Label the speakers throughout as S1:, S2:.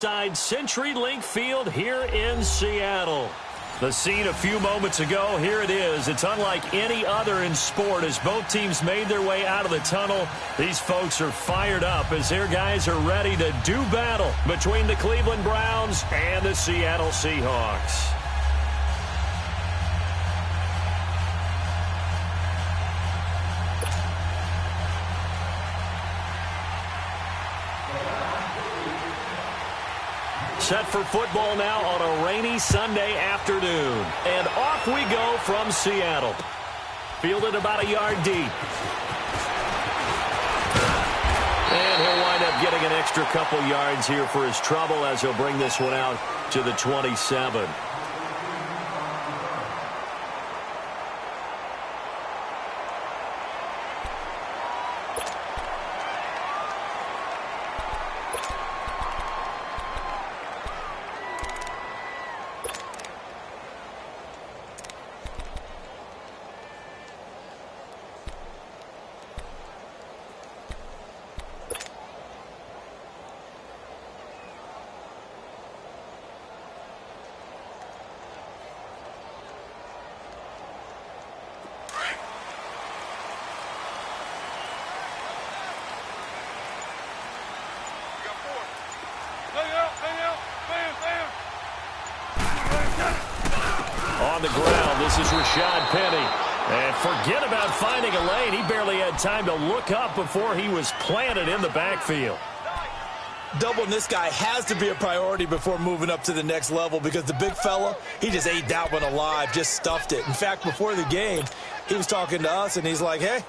S1: Side CenturyLink Field here in Seattle. The scene a few moments ago, here it is. It's unlike any other in sport as both teams made their way out of the tunnel. These folks are fired up as their guys are ready to do battle between the Cleveland Browns and the Seattle Seahawks. Set for football now on a rainy Sunday afternoon. And off we go from Seattle. Fielded about a yard deep. And he'll wind up getting an extra couple yards here for his trouble as he'll bring this one out to the 27. On the ground, this is Rashad Penny. And forget about finding a lane. He barely had time to look up before he was planted in the backfield.
S2: Doubling this guy has to be a priority before moving up to the next level because the big fella, he just ate that one alive, just stuffed it. In fact, before the game, he was talking to us, and he's like, hey,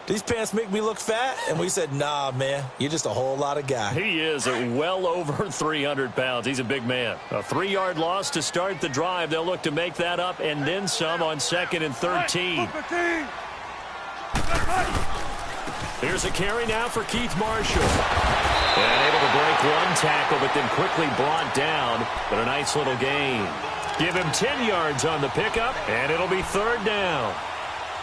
S2: these pants make me look fat? And we said, nah, man, you're just a whole lot of guy.
S1: He is at well over 300 pounds. He's a big man. A 3-yard loss to start the drive. They'll look to make that up and then some on 2nd and 13. Here's a carry now for Keith Marshall. And able to break one tackle, but then quickly brought down. But a nice little gain. Give him 10 yards on the pickup, and it'll be 3rd down.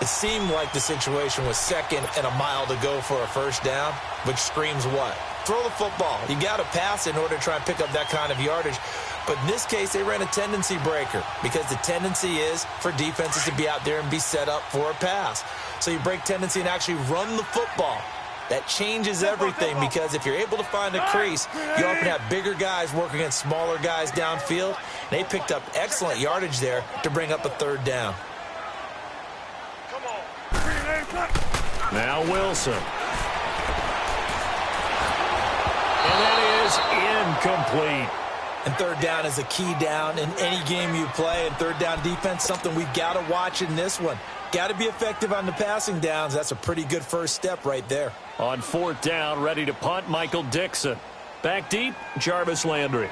S2: It seemed like the situation was 2nd and a mile to go for a first down, which screams what? Throw the football. You got to pass in order to try and pick up that kind of yardage. But in this case, they ran a tendency breaker because the tendency is for defenses to be out there and be set up for a pass. So you break tendency and actually run the football. That changes everything because if you're able to find a crease, you often have bigger guys working against smaller guys downfield. They picked up excellent yardage there to bring up a 3rd down.
S1: Now Wilson. And that is incomplete.
S2: And 3rd down is a key down in any game you play. And 3rd down defense, something we've got to watch in this one. Got to be effective on the passing downs. That's a pretty good first step right there.
S1: On 4th down, ready to punt, Michael Dixon. Back deep, Jarvis Landry.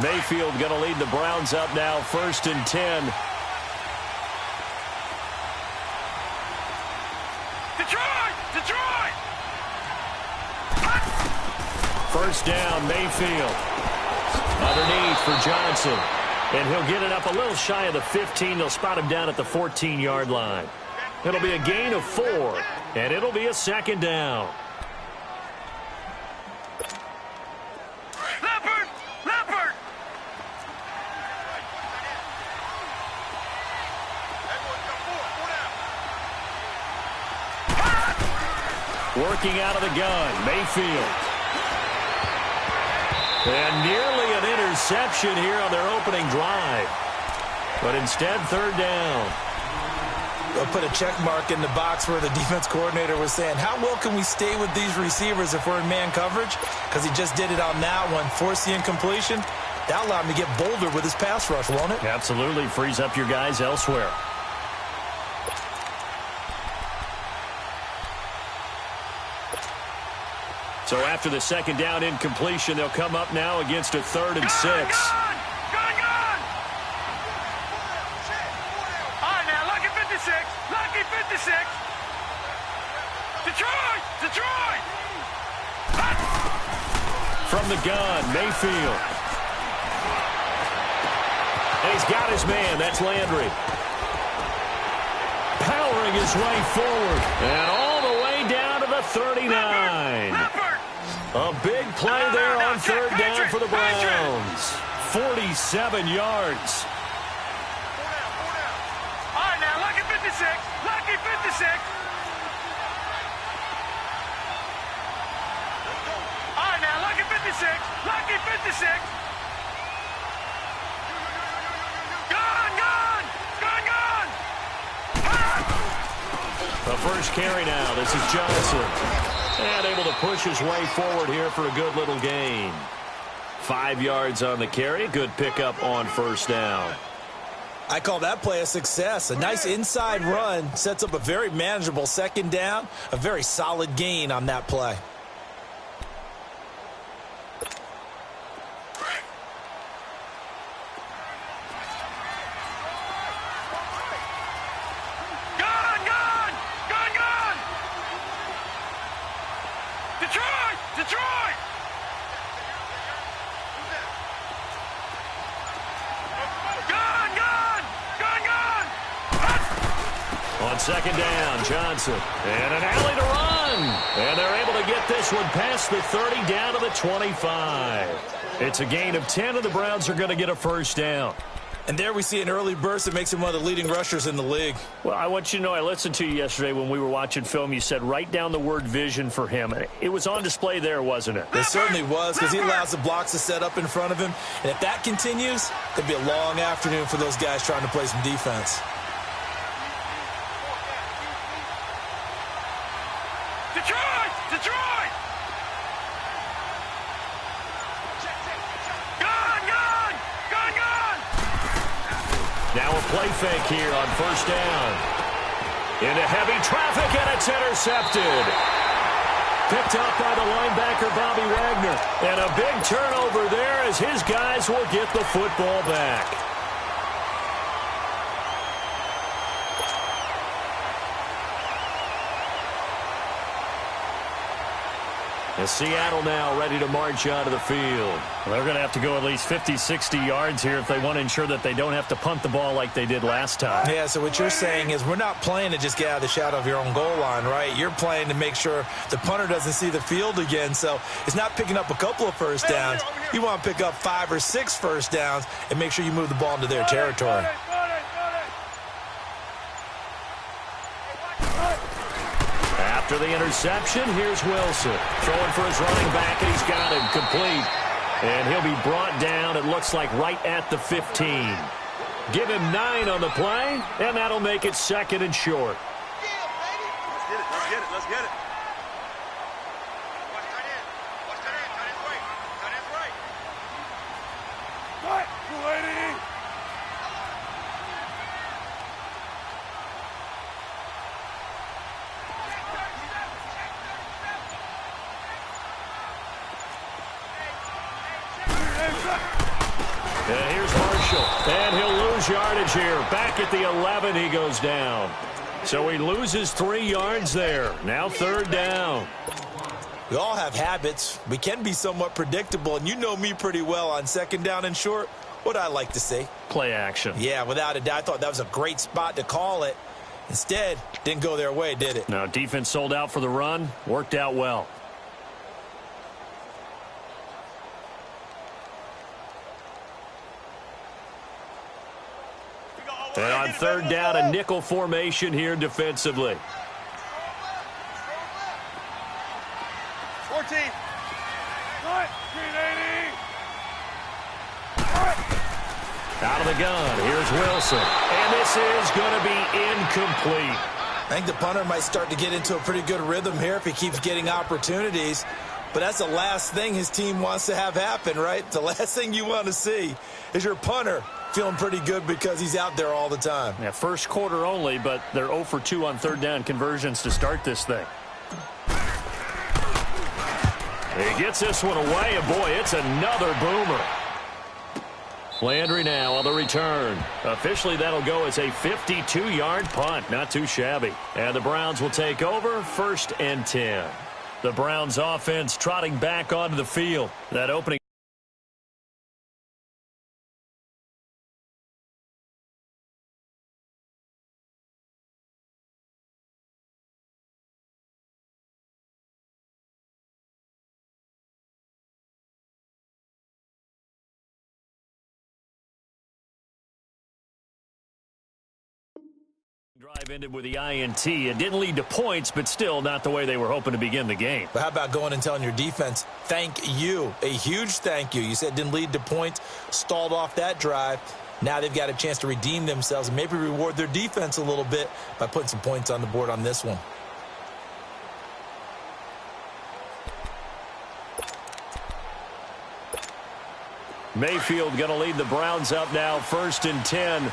S1: Mayfield going to lead the Browns up now, 1st and 10.
S3: Detroit!
S1: First down, Mayfield. Underneath for Johnson. And he'll get it up a little shy of the 15. They'll spot him down at the 14-yard line. It'll be a gain of 4, and it'll be a 2nd down.
S3: Leopard!
S1: Working out of the gun, Mayfield. And nearly an interception here on their opening drive. But instead, 3rd down.
S2: They'll put a check mark in the box where the defense coordinator was saying, how well can we stay with these receivers if we're in man coverage? Because he just did it on that one, forced the incompletion. That allowed him to get bolder with his pass rush, won't it?
S1: Absolutely. Frees up your guys elsewhere. So after the 2nd down incompletion, they'll come up now against a 3rd and 6.
S3: Gone! All right, now, lucky 56. Detroit!
S1: From the gun, Mayfield. And he's got his man. That's Landry. Powering his way forward. And all the way down to the 39. A big play there on 3rd down for the Browns. 47 yards.
S3: All right, now, lucky 56. All right, now, lucky 56. Gone!
S1: The first carry now. This is Johnson. And able to push his way forward here for a good little gain. 5 yards on the carry. Good pickup on 1st down.
S2: I call that play a success. A nice inside run sets up a very manageable 2nd down. A very solid gain on that play.
S3: Detroit! Gone!
S1: On 2nd down, Johnson. And an alley to run. And they're able to get this one past the 30 down to the 25. It's a gain of 10, and the Browns are going to get a 1st down.
S2: And there we see an early burst that makes him one of the leading rushers in the league.
S1: Well, I want you to know, I listened to you yesterday when we were watching film. You said write down the word vision for him. It was on display there, wasn't it?
S2: It certainly was, because he allows the blocks to set up in front of him. And if that continues, it'll be a long afternoon for those guys trying to play some defense.
S3: Detroit! Gone!
S1: Now a play fake here on 1st down. Into heavy traffic, and it's intercepted. Picked up by the linebacker, Bobby Wagner. And a big turnover there as his guys will get the football back. And Seattle now ready to march onto the field. Well, they're going to have to go at least 50, 60 yards here if they want to ensure that they don't have to punt the ball like they did last time.
S2: Yeah, so what you're saying is we're not playing to just get out of the shadow of your own goal line, right? You're playing to make sure the punter doesn't see the field again. So it's not picking up a couple of 1st downs. You want to pick up 5 or 6 1st downs and make sure you move the ball into their territory.
S1: After the interception, here's Wilson. Throwing for his running back, and he's got him complete. And he'll be brought down, it looks like, right at the 15. Give him 9 on the play, and that'll make it 2nd and short.
S3: Let's get it.
S1: his yardage here. Back at the 11, he goes down. So he loses 3 yards there. Now 3rd down.
S2: We all have habits. We can be somewhat predictable, and you know me pretty well on 2nd down and short. What I like to see?
S1: Play action.
S2: Yeah, without a doubt. I thought that was a great spot to call it. Instead, didn't go their way, did it?
S1: Now, defense sold out for the run. Worked out well. And on 3rd down, a nickel formation here defensively.
S3: 14. 380.
S1: Out of the gun, here's Wilson. And this is going to be incomplete.
S2: I think the punter might start to get into a pretty good rhythm here if he keeps getting opportunities. But that's the last thing his team wants to have happen, right? The last thing you want to see is your punter feeling pretty good because he's out there all the time.
S1: Yeah, first quarter only, but they're 0 for 2 on 3rd down conversions to start this thing. He gets this one away, and boy, it's another boomer. Landry now on the return. Officially, that'll go as a 52-yard punt. Not too shabby. And the Browns will take over 1st and 10. The Browns offense trotting back onto the field. That opening drive ended with the INT. It didn't lead to points, but still not the way they were hoping to begin the game.
S2: But how about going and telling your defense, thank you, a huge thank you. You said it didn't lead to points, stalled off that drive. Now they've got a chance to redeem themselves and maybe reward their defense a little bit by putting some points on the board on this one.
S1: Mayfield going to lead the Browns up now, 1st and 10.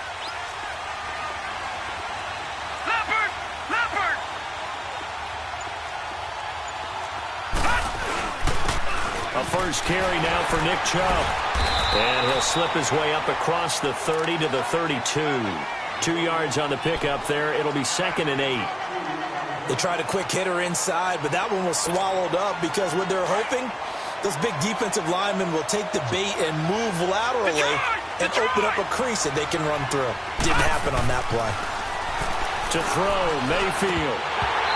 S1: A first carry now for Nick Chubb. And he'll slip his way up across the 30 to the 32. 2 yards on the pickup there. It'll be 2nd and 8.
S2: They tried a quick hitter inside, but that one was swallowed up because what they're hoping, those big defensive linemen will take the bait and move laterally and open up a crease that they can run through. Didn't happen on that play.
S1: To throw, Mayfield.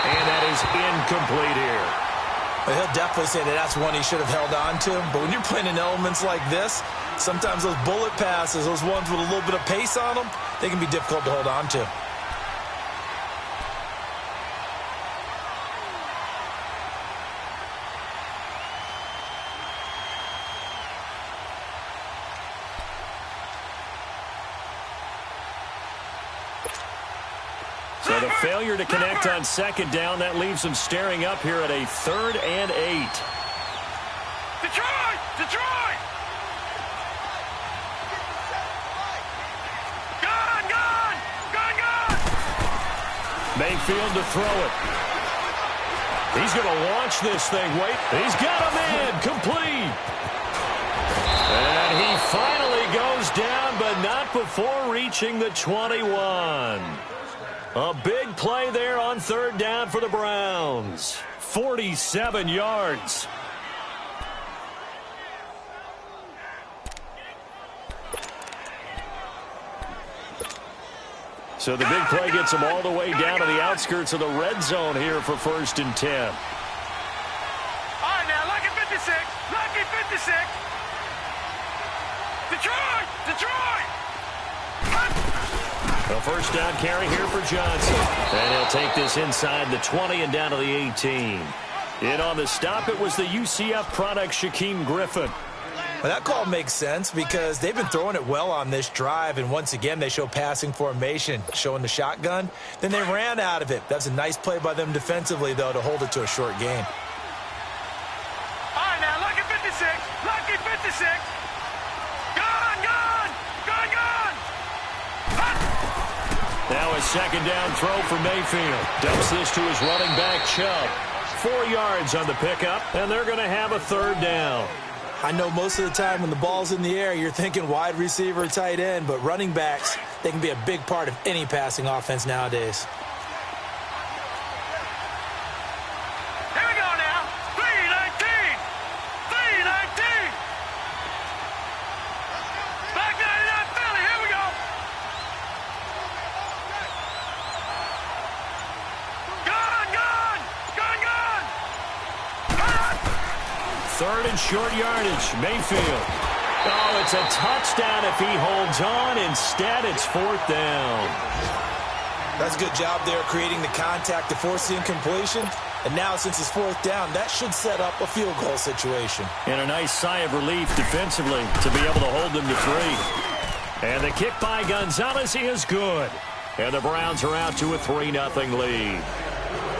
S1: And that is incomplete here.
S2: He'll definitely say that that's one he should have held on to. But when you're playing in elements like this, sometimes those bullet passes, those ones with a little bit of pace on them, they can be difficult to hold on to.
S1: So the failure to connect on 2nd down, that leaves them staring up here at a 3rd and 8.
S3: Detroit! Detroit! Gone! Gone! Gone! Gone!
S1: Mayfield to throw it. He's going to launch this thing. Wait, he's got a man. Complete. And he finally goes down, but not before reaching the 21. A big play there on 3rd down for the Browns. 47 yards. So the big play gets them all the way down to the outskirts of the red zone here for 1st and 10.
S3: All right, now, lucky 56. Lucky 56. Detroit! Detroit!
S1: A first down carry here for Johnson. And he'll take this inside the 20 and down to the 18. In on the stop, it was the UCF product, Shaquem Griffin.
S2: Well, that call makes sense because they've been throwing it well on this drive, and once again they show passing formation, showing the shotgun. Then they ran out of it. That's a nice play by them defensively, though, to hold it to a short gain.
S3: All right, now, lucky 56. Lucky 56. Gone! Gone! Gone! Gone!
S1: Now a 2nd down throw for Mayfield. Dumps this to his running back, Chubb. 4 yards on the pickup, and they're going to have a 3rd down.
S2: I know most of the time when the ball's in the air, you're thinking wide receiver, tight end, but running backs, They can be a big part of any passing offense nowadays.
S3: Here we go now. 3-19. 3-19. Back 99 Philly. Here we go. Gone, gone. Gone, gone.
S1: Third and short yardage. Mayfield. Oh, it's a touchdown if he holds on. Instead, it's fourth down.
S2: That's a good job there creating the contact to force the incompletion. And now, since it's fourth down, that should set up a field goal situation.
S1: And a nice sigh of relief defensively to be able to hold them to 3. And the kick by Gonzalez is good. And the Browns are out to a 3-0 lead.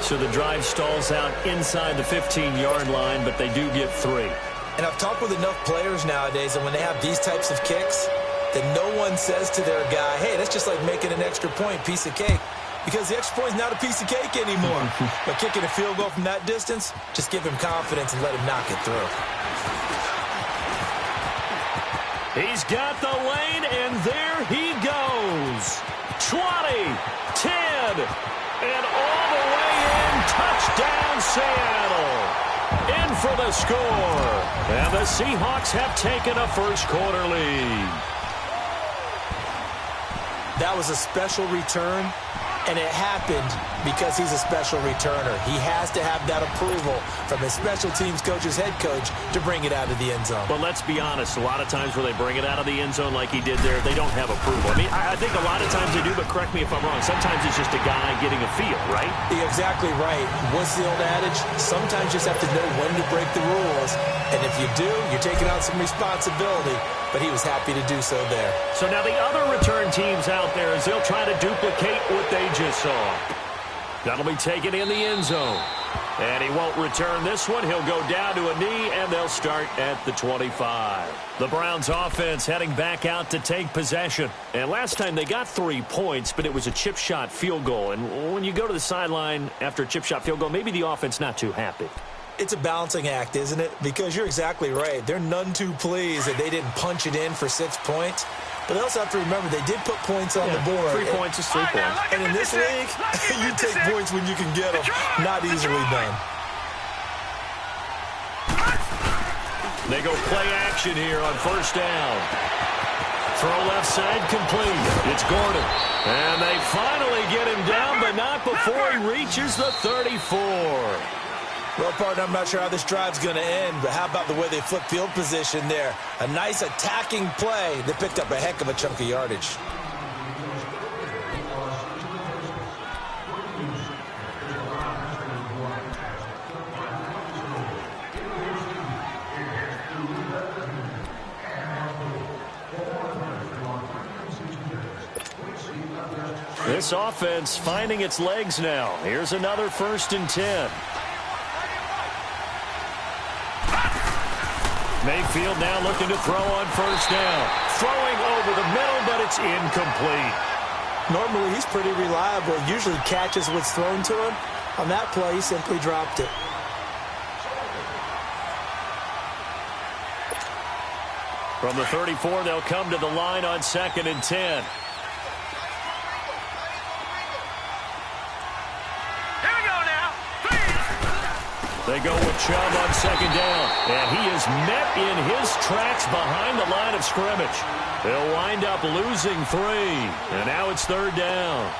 S1: So the drive stalls out inside the 15-yard line, but they do get 3.
S2: And I've talked with enough players nowadays that when they have these types of kicks, that no one says to their guy, hey, that's just like making an extra point, piece of cake. Because the extra point is not a piece of cake anymore. But kicking a field goal from that distance, just give him confidence and let him knock it through.
S1: He's got the lane, and there he goes. 20, 10, and all the way in. Touchdown, Seattle. In for the score. And the Seahawks have taken a first-quarter lead.
S2: That was a special return, and it happened because he's a special returner. He has to have that approval from his special teams coach's head coach to bring it out of the end zone.
S1: But let's be honest, a lot of times when they bring it out of the end zone like he did there, they don't have approval. I mean, I think a lot of times they do, but correct me if I'm wrong. Sometimes it's just a guy getting a feel, right?
S2: You're exactly right. What's the old adage? Sometimes you just have to know when to break the rules. And if you do, you're taking on some responsibility. But he was happy to do so there.
S1: So now the other return teams out there as they'll try to duplicate what they just saw. That'll be taken in the end zone. And he won't return this one. He'll go down to a knee, and they'll start at the 25. The Browns offense heading back out to take possession. And last time they got 3 points, but it was a chip shot field goal. And when you go to the sideline after a chip shot field goal, maybe the offense not too happy.
S2: It's a balancing act, isn't it? Because you're exactly right. They're none too pleased that they didn't punch it in for 6 points. But they also have to remember they did put points on the board.
S1: 3 points is 3 points.
S2: And in this league, you take points when you can get them. Not easily done.
S1: They go play action here on first down. Throw left side complete. It's Gordon. And they finally get him down, but not before he reaches the 34.
S2: Well, partner, I'm not sure how this drive's going to end, but how about the way they flip field position there? A nice attacking play that picked up a heck of a chunk of yardage.
S1: This offense finding its legs now. Here's another 1st and 10. Mayfield now looking to throw on first down. Throwing over the middle, but it's incomplete.
S2: Normally, he's pretty reliable. Usually catches what's thrown to him. On that play, he simply dropped it.
S1: From the 34, they'll come to the line on 2nd and 10. They go with Chubb on 2nd down, and he is met in his tracks behind the line of scrimmage. They'll wind up losing 3, and now it's 3rd down.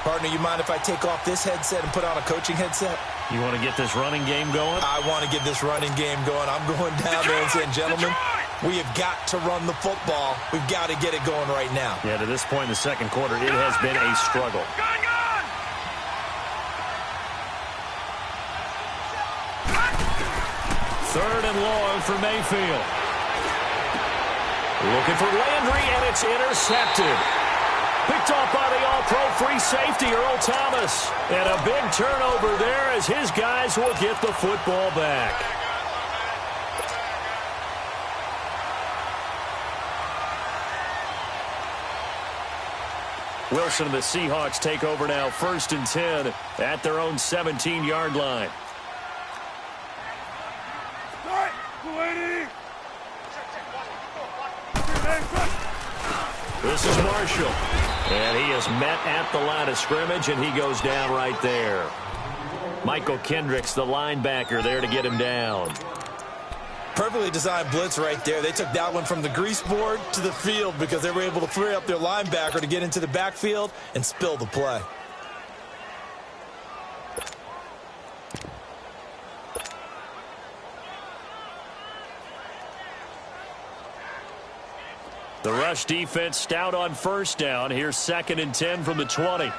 S2: Partner, you mind if I take off this headset and put on a coaching headset?
S1: You want to get this running game going?
S2: I want to get this running game going. I'm going down there and saying, gentlemen, we have got to run the football. We've got to get it going right now.
S1: Yeah, to this point in the 2nd quarter, it has been a struggle. 3rd and long for Mayfield. Looking for Landry, and it's intercepted. Picked off by the all-pro free safety, Earl Thomas. And a big turnover there as his guys will get the football back. Wilson and the Seahawks take over now, 1st and 10 at their own 17-yard line. This is Marshall. And he is met at the line of scrimmage, and he goes down right there. Michael Kendricks, the linebacker, there to get him down.
S2: Perfectly designed blitz right there. They took that one from the grease board to the field because they were able to free up their linebacker to get into the backfield and spill the play.
S1: The rush defense stout on first down. Here's 2nd and 10 from the 20.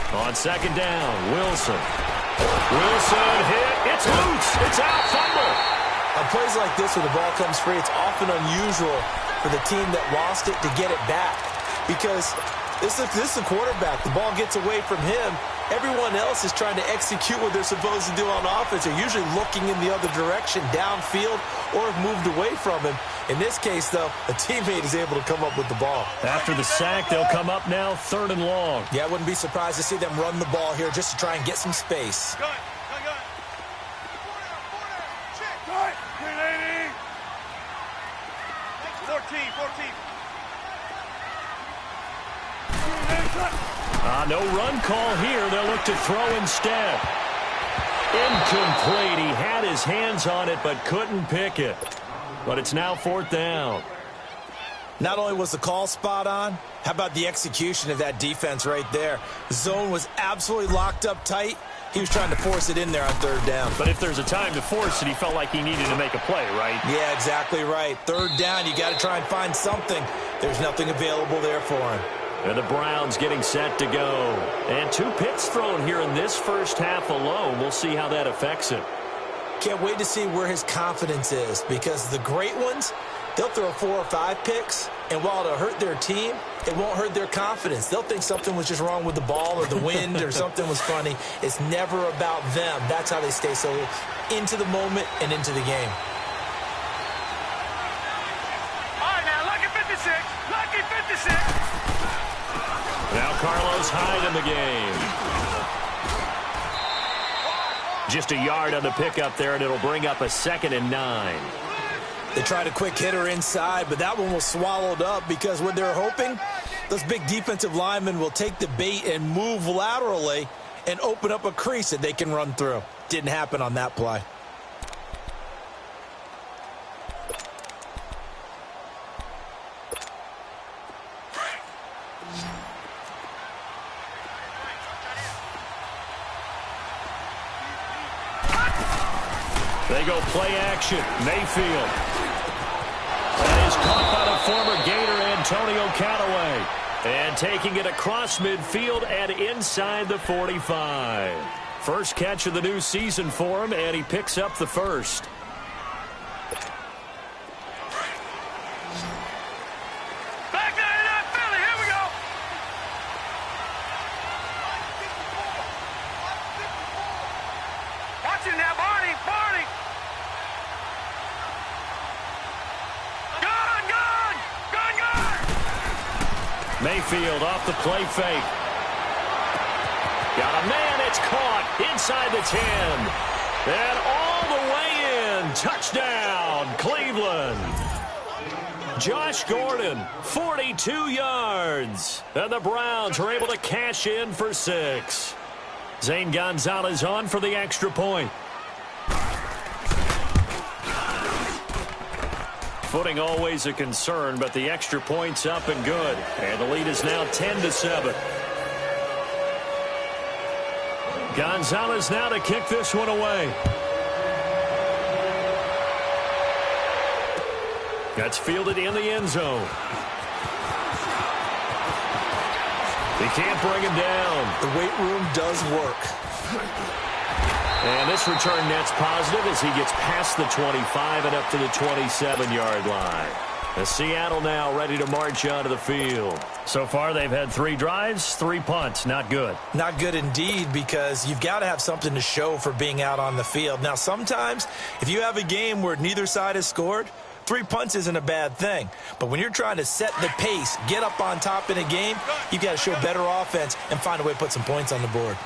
S1: On 2nd down, Wilson. Wilson hit. It's loose. It's out. Fumble.
S2: On plays like this where the ball comes free, it's often unusual for the team that lost it to get it back. Because this is the quarterback. The ball gets away from him. Everyone else is trying to execute what they're supposed to do on offense. They're usually looking in the other direction, downfield, or have moved away from him. In this case, though, a teammate is able to come up with the ball.
S1: After the sack, they'll come up now 3rd and long.
S2: Yeah, I wouldn't be surprised to see them run the ball here just to try and get some space.
S3: Gun. 14.
S1: No run call here. They'll look to throw instead. Incomplete. He had his hands on it but couldn't pick it. But it's now 4th down.
S2: Not only was the call spot on, how about the execution of that defense right there? The zone was absolutely locked up tight. He was trying to force it in there on 3rd down.
S1: But if there's a time to force it, he felt like he needed to make a play, right?
S2: Yeah, exactly right. 3rd down, you got to try and find something. There's nothing available there for him.
S1: And the Browns getting set to go. And 2 picks thrown here in this first half alone. We'll see how that affects it.
S2: Can't wait to see where his confidence is, because the great ones, they'll throw 4 or 5 picks, and while it'll hurt their team, it won't hurt their confidence. They'll think something was just wrong with the ball or the wind or something was funny. It's never about them. That's how they stay so into the moment and into the game.
S3: All right, now, lucky 56. Lucky 56.
S1: Now Carlos Hyde in the game. Just a yard on the pickup there, and it'll bring up a 2nd and 9.
S2: They tried a quick hitter inside, but that one was swallowed up because what they're hoping, those big defensive linemen will take the bait and move laterally and open up a crease that they can run through. Didn't happen on that play.
S1: They go play action. Mayfield. That is caught by the former Gator Antonio Callaway. And taking it across midfield and inside the 45. First catch of the new season for him, and he picks up the first.
S3: Back there in that Philly. Here we go. Watch it now, Barney.
S1: Mayfield off the play fake. Got a man. It's caught inside the 10. And all the way in. Touchdown, Cleveland. Josh Gordon, 42 yards. And the Browns are able to cash in for 6. Zane Gonzalez on for the extra point. Footing always a concern, but the extra point's up and good. And the lead is now 10-7. Gonzalez now to kick this one away. That's fielded in the end zone. He can't bring him down.
S2: The weight room does work.
S1: And this return net's positive as he gets past the 25 and up to the 27-yard line. The Seattle now ready to march onto the field. So far, they've had 3 drives, 3 punts. Not good.
S2: Not good indeed, because you've got to have something to show for being out on the field. Now, sometimes, if you have a game where neither side has scored, 3 punts isn't a bad thing. But when you're trying to set the pace, get up on top in a game, you've got to show better offense and find a way to put some points on the board.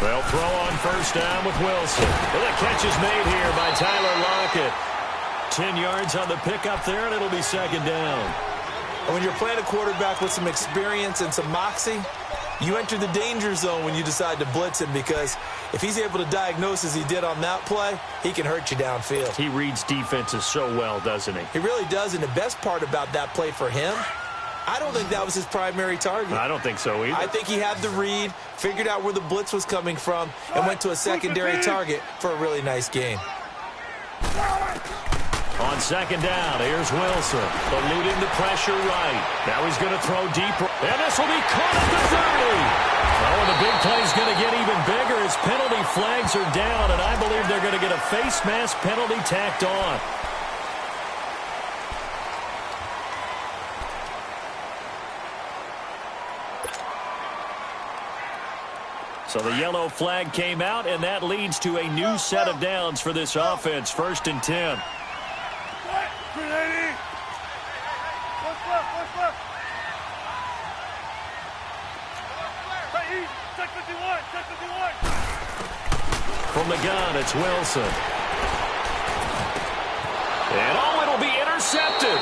S1: They'll throw on first down with Wilson. And the catch is made here by Tyler Lockett. 10 yards on the pickup there, and it'll be second down.
S2: And when you're playing a quarterback with some experience and some moxie, you enter the danger zone when you decide to blitz him, because if he's able to diagnose as he did on that play, he can hurt you downfield.
S1: He reads defenses so well, doesn't he?
S2: He really does, and the best part about that play for him, I don't think that was his primary target.
S1: I don't think so either.
S2: I think he had the read, figured out where the blitz was coming from, and went to a secondary target for a really nice gain.
S1: On second down, here's Wilson. Eluding the pressure right. Now he's going to throw deep. And this will be caught at the 30. Oh, and the big play is going to get even bigger as penalty flags are down, and I believe they're going to get a face mask penalty tacked on. So the yellow flag came out, and that leads to a new set of downs for this offense. 1st and 10. From the gun, it's Wilson. And it'll be intercepted.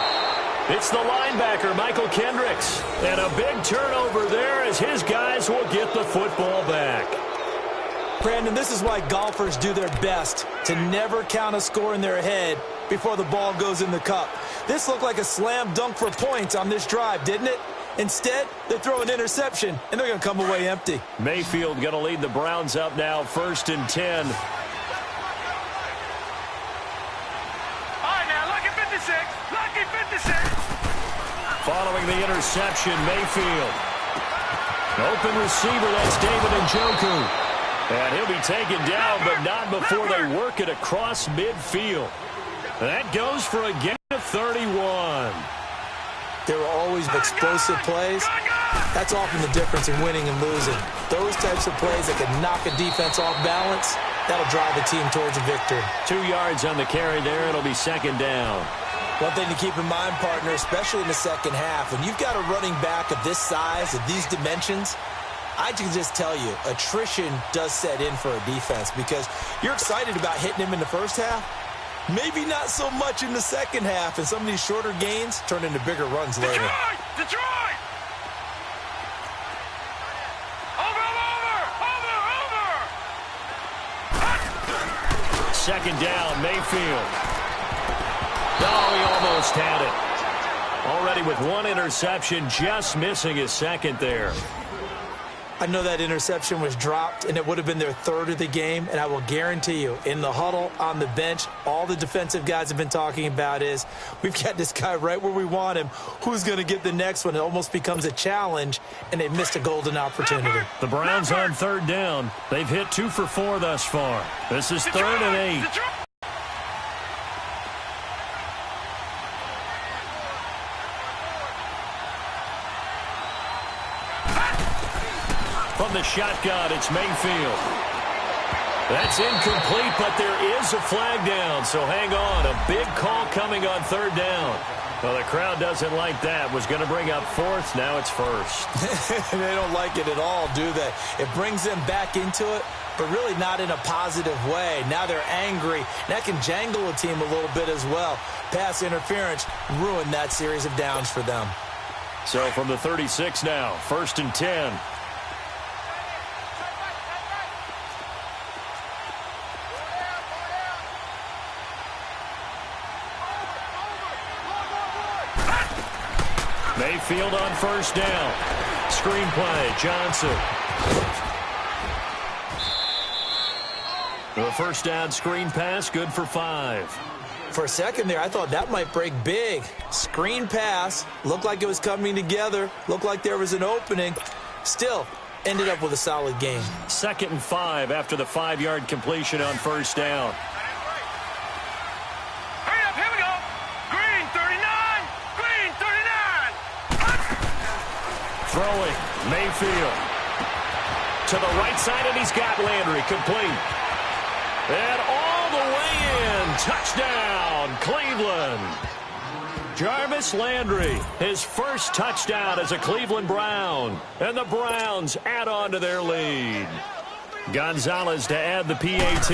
S1: It's the linebacker, Michael Kendricks. And a big turnover there as his guys will get the football back.
S2: Brandon, this is why golfers do their best to never count a score in their head before the ball goes in the cup. This looked like a slam dunk for points on this drive, didn't it? Instead, they throw an interception, and they're going to come away empty.
S1: Mayfield going to lead the Browns up now, 1st and 10.
S3: All right, now, lucky 56. Lucky 56.
S1: Following the interception, Mayfield. Open receiver, that's David Njoku. And he'll be taken down, but not before they work it across midfield. That goes for a gain of 31.
S2: There were always explosive plays. That's often the difference in winning and losing. Those types of plays that can knock a defense off balance, that'll drive a team towards a victory.
S1: 2 yards on the carry there. It'll be second down.
S2: One thing to keep in mind, partner, especially in the second half, when you've got a running back of this size, of these dimensions, I can just tell you, attrition does set in for a defense, because you're excited about hitting him in the first half. Maybe not so much in the second half, and some of these shorter gains turn into bigger runs later.
S3: Detroit! Over!
S1: Second down, Mayfield. Oh, he almost had it. Already with one interception, just missing his second there.
S2: I know that interception was dropped, and it would have been their third of the game, and I will guarantee you, in the huddle, on the bench, all the defensive guys have been talking about is, we've got this guy right where we want him. Who's going to get the next one? It almost becomes a challenge, and they missed a golden opportunity.
S1: The Browns on third down. They've hit 2 for 4 thus far. This is 3rd and 8. From the shotgun, it's Mayfield. That's incomplete, but there is a flag down, so hang on. A big call coming on third down. Well, the crowd doesn't like that. Was going to bring up 4th, now it's 1st.
S2: They don't like it at all, do they? It brings them back into it, but really not in a positive way. Now they're angry. That can jangle a team a little bit as well. Pass interference ruined that series of downs for them.
S1: So from the 36 now, 1st and 10. Mayfield on first down. Screen play, Johnson. The first down screen pass, good for 5.
S2: For a second there, I thought that might break big. Screen pass, looked like it was coming together, looked like there was an opening. Still, ended up with a solid gain.
S1: 2nd and 5 after the 5-yard completion on first down.
S3: Hurry up, here we go. Green 39, green 39.
S1: Throwing, Mayfield. To the right side, and he's got Landry, complete. And all the way in, touchdown, Cleveland. Jarvis Landry, his first touchdown as a Cleveland Brown. And the Browns add on to their lead. Gonzalez to add the PAT.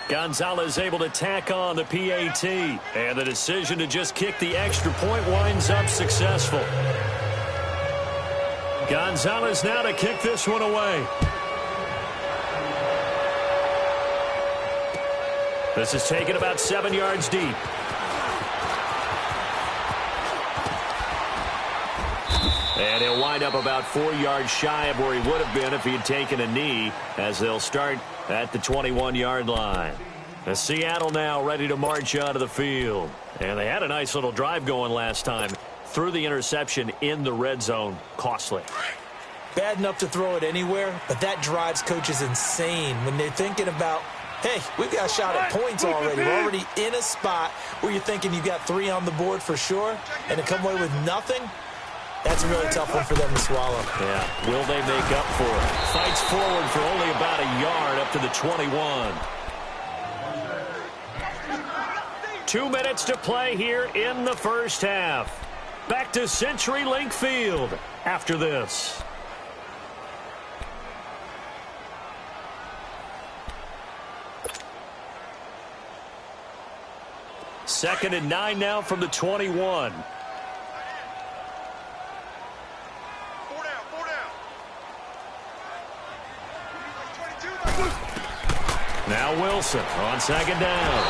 S1: Gonzalez able to tack on the PAT. And the decision to just kick the extra point winds up successful. Gonzalez now to kick this one away. This is taken about 7 yards deep. And he'll wind up about 4 yards shy of where he would have been if he had taken a knee, as they'll start at the 21-yard line. And Seattle now ready to march onto the field. And they had a nice little drive going last time. Threw the interception in the red zone. Costly.
S2: Bad enough to throw it anywhere, but that drives coaches insane when they're thinking about, hey, we've got a shot at points already. We're already in a spot where you're thinking you've got 3 on the board for sure, and to come away with nothing, that's a really tough one for them to swallow.
S1: Yeah, will they make up for it? Fights forward for only about a yard up to the 21. 2 minutes to play here in the first half. Back to CenturyLink Field after this. Second and 9 now from the 21. Now Wilson on second down.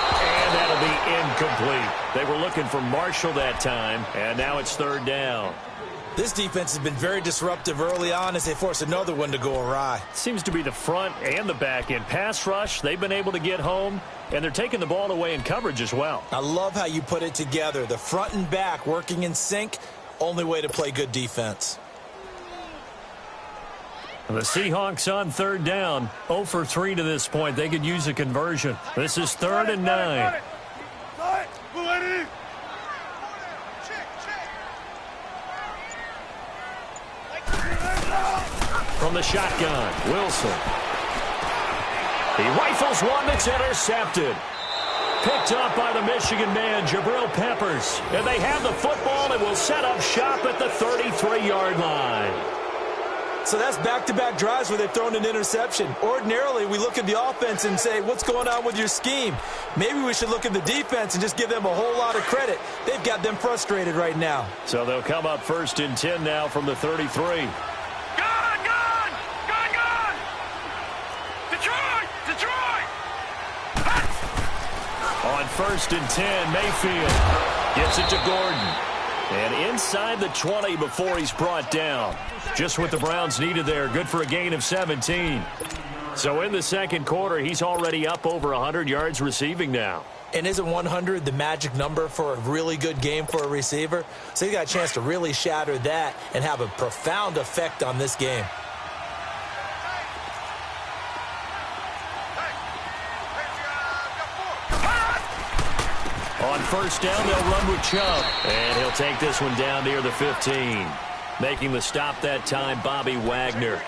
S1: And that'll be incomplete. They were looking for Marshall that time, and now it's third down.
S2: This defense has been very disruptive early on as they force another one to go awry.
S1: Seems to be the front and the back end. Pass rush, they've been able to get home, and they're taking the ball away in coverage as well.
S2: I love how you put it together. The front and back working in sync, only way to play good defense.
S1: The Seahawks on third down, 0 for 3 to this point. They could use a conversion. This is third and 9. From the shotgun, Wilson. He rifles one that's intercepted. Picked up by the Michigan man, Jabril Peppers. And they have the football and will set up shop at the 33-yard line.
S2: So that's back-to-back drives where they've thrown an interception. Ordinarily, we look at the offense and say, what's going on with your scheme? Maybe we should look at the defense and just give them a whole lot of credit. They've got them frustrated right now.
S1: So they'll come up first and 10 now from the 33. On first and 10, Mayfield gets it to Gordon. And inside the 20 before he's brought down. Just what the Browns needed there. Good for a gain of 17. So in the second quarter, he's already up over 100 yards receiving now.
S2: And isn't 100 the magic number for a really good game for a receiver? So he got a chance to really shatter that and have a profound effect on this game.
S1: On first down, they'll run with Chubb. And he'll take this one down near the 15. Making the stop that time, Bobby Wagner.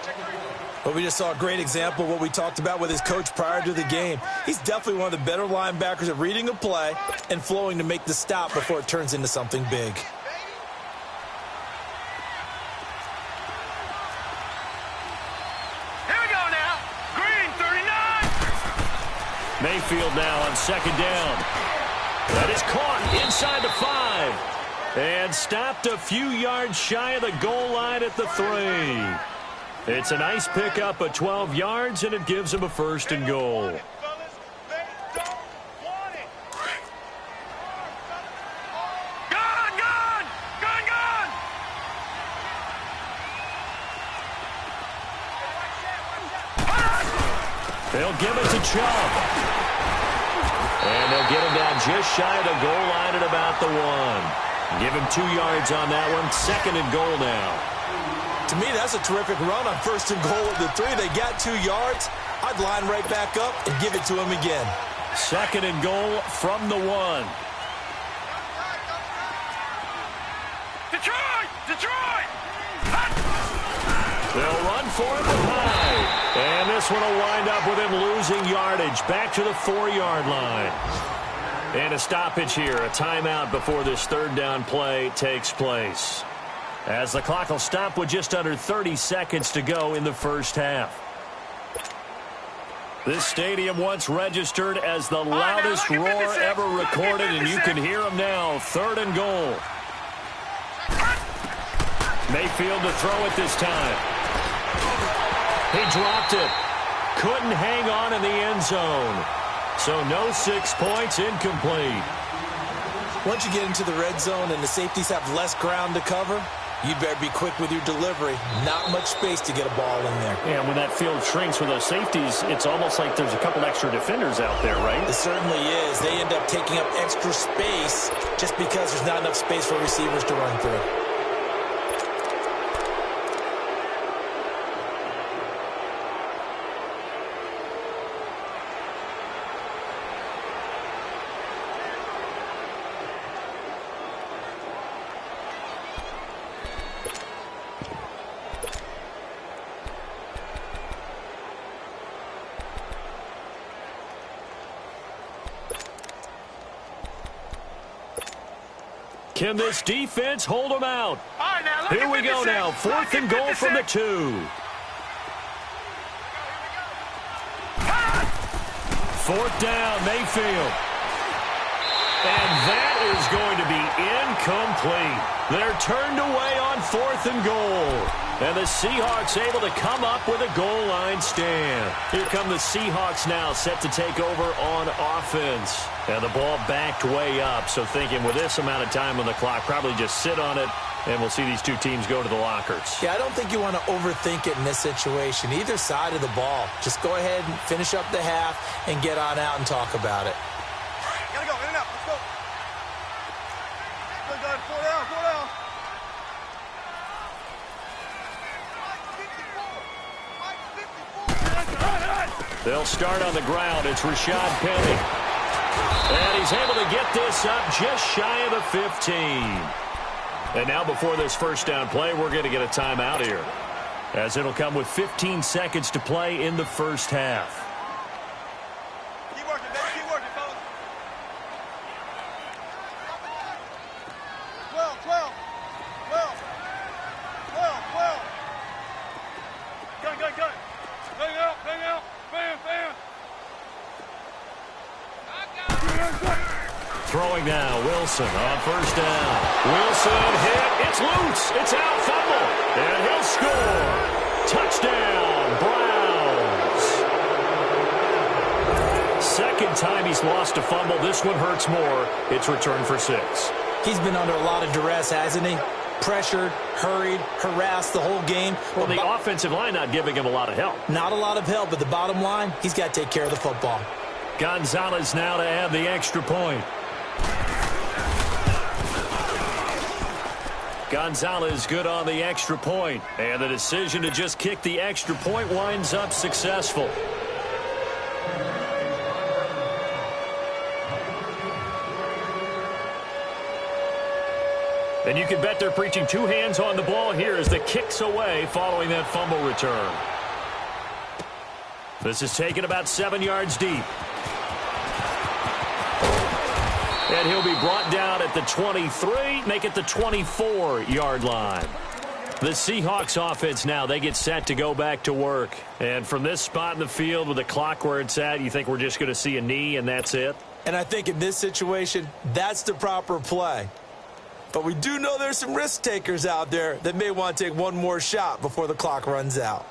S2: But we just saw a great example of what we talked about with his coach prior to the game. He's definitely one of the better linebackers at reading a play and flowing to make the stop before it turns into something big.
S3: Here we go now. Green, 39.
S1: Mayfield now on second down. That is caught inside the 5. And stopped a few yards shy of the goal line at the 3. It's a nice pickup of 12 yards, and it gives him a first and goal. They'll give it to Chubb. And they'll get him down just shy of the goal line at about the 1. Give him 2 yards on that one. Second and goal now.
S2: To me, that's a terrific run on first and goal at the 3. They got 2 yards. I'd line right back up and give it to him again.
S1: Second and goal from the 1.
S3: Detroit! Detroit!
S1: They'll run for it behind. And this one will wind up with him losing yardage. Back to the 4-yard line. And a stoppage here, a timeout before this third down play takes place. as the clock will stop with just under 30 seconds to go in the first half. This stadium once registered as the loudest roar ever recorded, and you can hear them now. 3rd and goal. Mayfield to throw it this time. He dropped it. Couldn't hang on in the end zone. So no 6 points, incomplete.
S2: Once you get into the red zone and the safeties have less ground to cover, you better be quick with your delivery. Not much space to get a ball in there.
S1: Yeah, when that field shrinks with those safeties, it's almost like there's a couple extra defenders out there, right?
S2: It certainly is. They end up taking up extra space just because there's not enough space for receivers to run through.
S1: Can this defense hold them out?
S3: All right, now,
S1: Here we go now. 4th and goal from the 2. 4th down, Mayfield. And that is going to be incomplete. They're turned away on 4th and goal. And the Seahawks able to come up with a goal line stand. Here come the Seahawks now, set to take over on offense. And the ball backed way up, so thinking with this amount of time on the clock, probably just sit on it, and we'll see these two teams go to the lockers.
S2: Yeah, I don't think you want to overthink it in this situation. Either side of the ball. Just go ahead and finish up the half and get on out and talk about it.
S3: Gotta go, in and out, let's go. Good, good, 4 down, 4 down.
S1: They'll start on the ground. It's Rashad Penny. And he's able to get this up just shy of the 15. And now before this first down play, we're going to get a timeout here, as it'll come with 15 seconds to play in the first half.
S3: Keep working, baby, keep working, fellas. 12, 12, 12, 12, 12. Gun, gun, gun. Bang out, bang out, bam, bam.
S1: Throwing now, Wilson on first down. Wilson hit. It's loose. It's out, fumble. And he'll score. Touchdown, Browns. Second time he's lost a fumble. This one hurts more. It's returned for 6.
S2: He's been under a lot of duress, hasn't he? Pressured, hurried, harassed the whole game.
S1: Well, the offensive line not giving him a lot of help.
S2: Not a lot of help, but the bottom line, he's got to take care of the football.
S1: Gonzalez now to add the extra point. Gonzalez good on the extra point. And the decision to just kick the extra point winds up successful. And you can bet they're preaching 2 hands on the ball here as the kick's away following that fumble return. This is taken about 7 yards deep. And he'll be brought down at the 23, make it the 24-yard line. The Seahawks offense now, they get set to go back to work. And from this spot in the field with the clock where it's at, you think we're just going to see a knee and that's it?
S2: And I think in this situation, that's the proper play. But we do know there's some risk takers out there that may want to take one more shot before the clock runs out.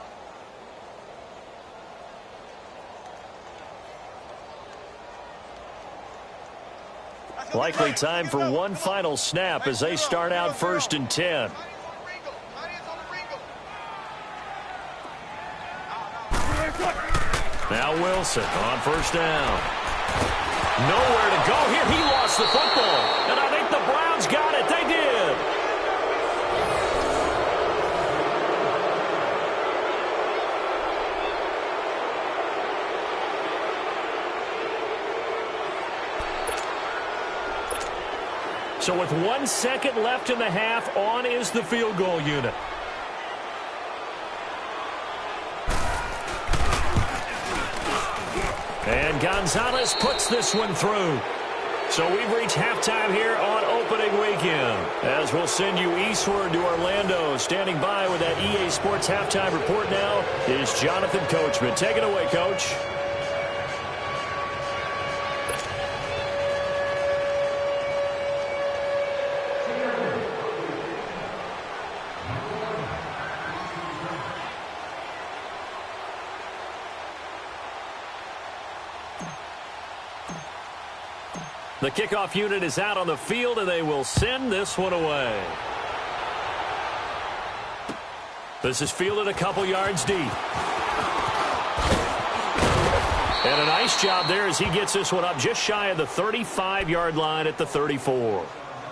S1: Likely time for one final snap as they start out 1st and 10. Now Wilson on first down. Nowhere to go here. He lost the football. And I think the Browns got it. They did. So with 1 second left in the half, on is the field goal unit. And Gonzalez puts this one through. So we've reached halftime here on opening weekend. As we'll send you eastward to Orlando. Standing by with that EA Sports halftime report now is Jonathan Coachman. Take it away, Coach. The kickoff unit is out on the field, and they will send this one away. This is fielded a couple yards deep. And a nice job there as he gets this one up just shy of the 35-yard line at the 34.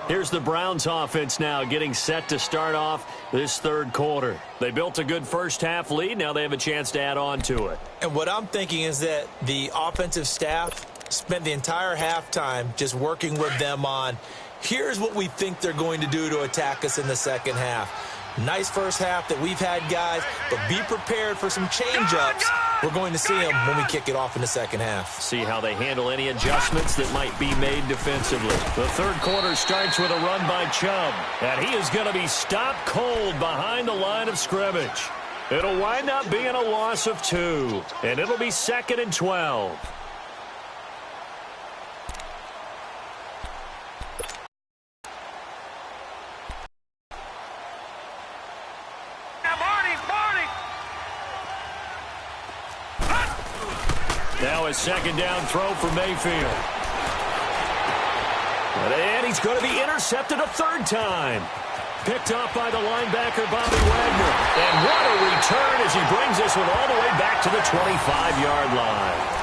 S1: Here's the Browns offense now getting set to start off this third quarter. They built a good first-half lead. Now they have a chance to add on to it.
S2: And what I'm thinking is that the offensive staff spent the entire halftime just working with them on, here's what we think they're going to do to attack us in the second half. Nice first half that we've had, guys, but be prepared for some change-ups. We're going to see them when we kick it off in the second half.
S1: See how they handle any adjustments that might be made defensively. The third quarter starts with a run by Chubb, and he is going to be stopped cold behind the line of scrimmage. It'll wind up being a loss of 2, and it'll be 2nd and 12. Now a second down throw for Mayfield. And he's going to be intercepted a third time. Picked off by the linebacker, Bobby Wagner. And what a return as he brings this one all the way back to the 25-yard line.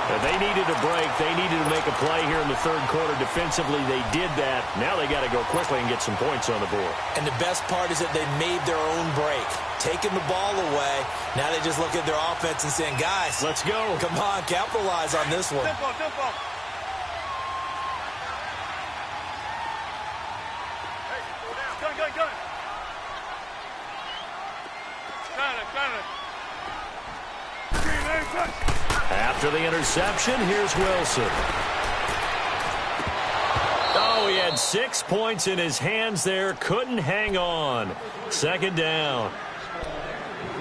S1: They needed a break. They needed to make a play here in the third quarter. Defensively, they did that. Now they got to go quickly and get some points on the board.
S2: And the best part is that they made their own break. Taking the ball away. Now they just look at their offense and saying, guys,
S1: let's go.
S2: Come on, capitalize on this one.
S3: Tempo, tempo. Hey, go down. Gun. Got it.
S1: After the interception, here's Wilson. Oh, he had 6 points in his hands there. Couldn't hang on. Second down.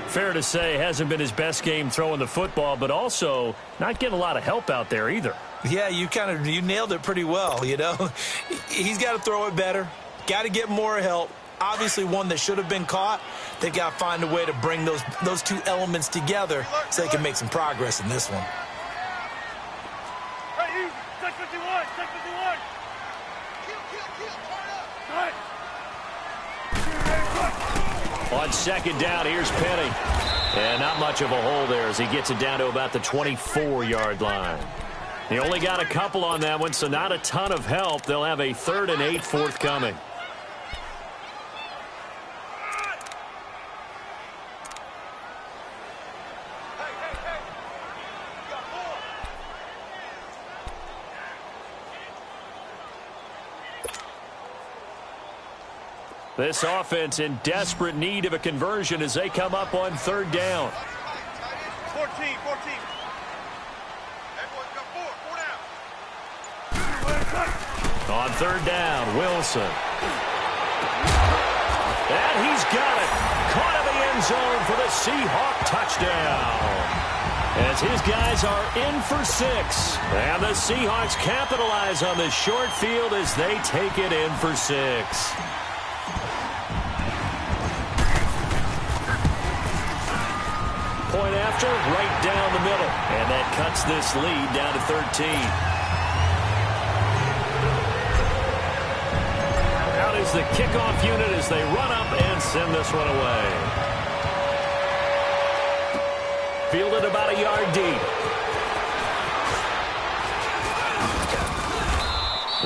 S1: Fair to say, hasn't been his best game throwing the football, but also not getting a lot of help out there either.
S2: Yeah, you nailed it pretty well, you know. He's got to throw it better. Got to get more help. Obviously one that should have been caught. They got to find a way to bring those two elements together so they can make some progress in this one.
S3: Hey, easy. Take 51. Kill.
S1: On second down, here's Penny. And not much of a hole there as he gets it down to about the 24-yard line. He only got a couple on that one, so not a ton of help. They'll have a 3rd and 8 forthcoming. This offense in desperate need of a conversion as they come up on third down.
S3: 14.
S1: On third down, Wilson. And he's got it. Caught in the end zone for the Seahawk touchdown. As his guys are in for 6. And the Seahawks capitalize on the short field as they take it in for 6. Point after, right down the middle. And that cuts this lead down to 13. Out is the kickoff unit as they run up and send this one away. Fielded about a yard deep.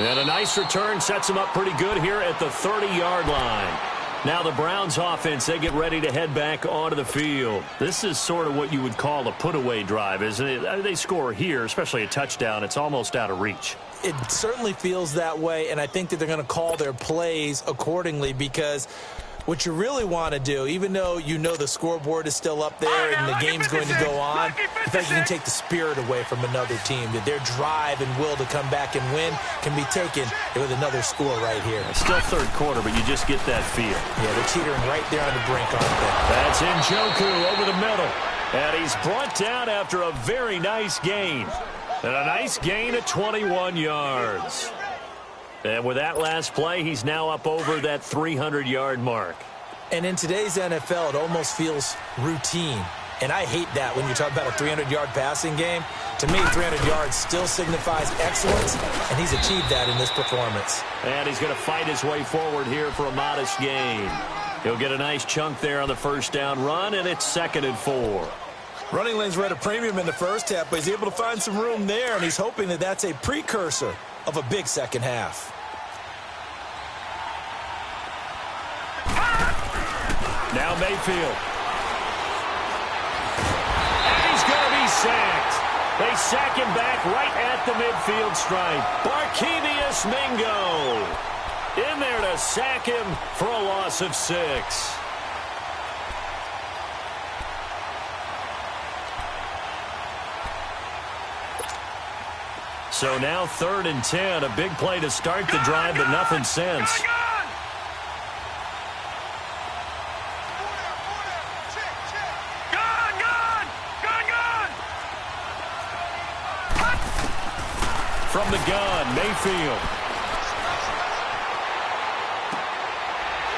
S1: And a nice return sets them up pretty good here at the 30-yard line. Now the Browns offense, they get ready to head back onto the field. This is sort of what you would call a put-away drive, isn't it? They score here, especially a touchdown. It's almost out of reach.
S2: It certainly feels that way, and I think that they're going to call their plays accordingly because What you really want to do, even though you know the scoreboard is still up there and the game's going to go on, in fact, you can take the spirit away from another team, that their drive and will to come back and win can be taken with another score right here.
S1: It's still third quarter, but you just get that feel.
S2: Yeah, they're teetering right there on the brink, aren't they?
S1: That's Njoku over the middle. And he's brought down after a very nice gain. And a nice gain of 21 yards. And with that last play, he's now up over that 300-yard mark.
S2: And in today's NFL, it almost feels routine. And I hate that when you talk about a 300-yard passing game. To me, 300 yards still signifies excellence, and he's achieved that in this performance.
S1: And he's going to fight his way forward here for a modest gain. He'll get a nice chunk there on the first down run, and it's 2nd and 4.
S2: Running lanes were at a premium in the first half, but he's able to find some room there, and he's hoping that that's a precursor of a big second half.
S1: Now Mayfield. And he's going to be sacked. They sack him back right at the midfield stripe. Barkevious Mingo in there to sack him for a loss of 6. So now 3rd and 10. A big play to start the drive, but nothing since. From the gun, Mayfield.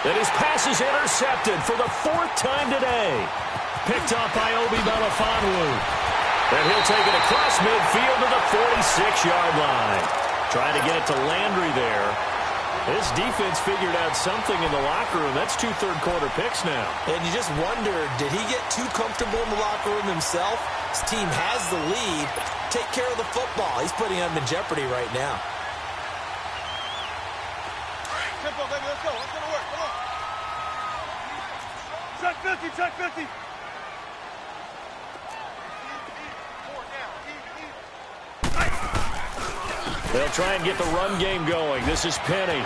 S1: And his pass is intercepted for the 4th time today. Picked up by Obi Melifonwu. And he'll take it across midfield to the 46-yard line. Trying to get it to Landry there. This defense figured out something in the locker room. That's 2 third-quarter picks now.
S2: And you just wonder, did he get too comfortable in the locker room himself? His team has the lead. Take care of the football. He's putting them in jeopardy right now.
S3: Tempo, baby, let's go. Let's go to work. Come on. Check 50, check 50.
S1: They'll try and get the run game going. This is Penny.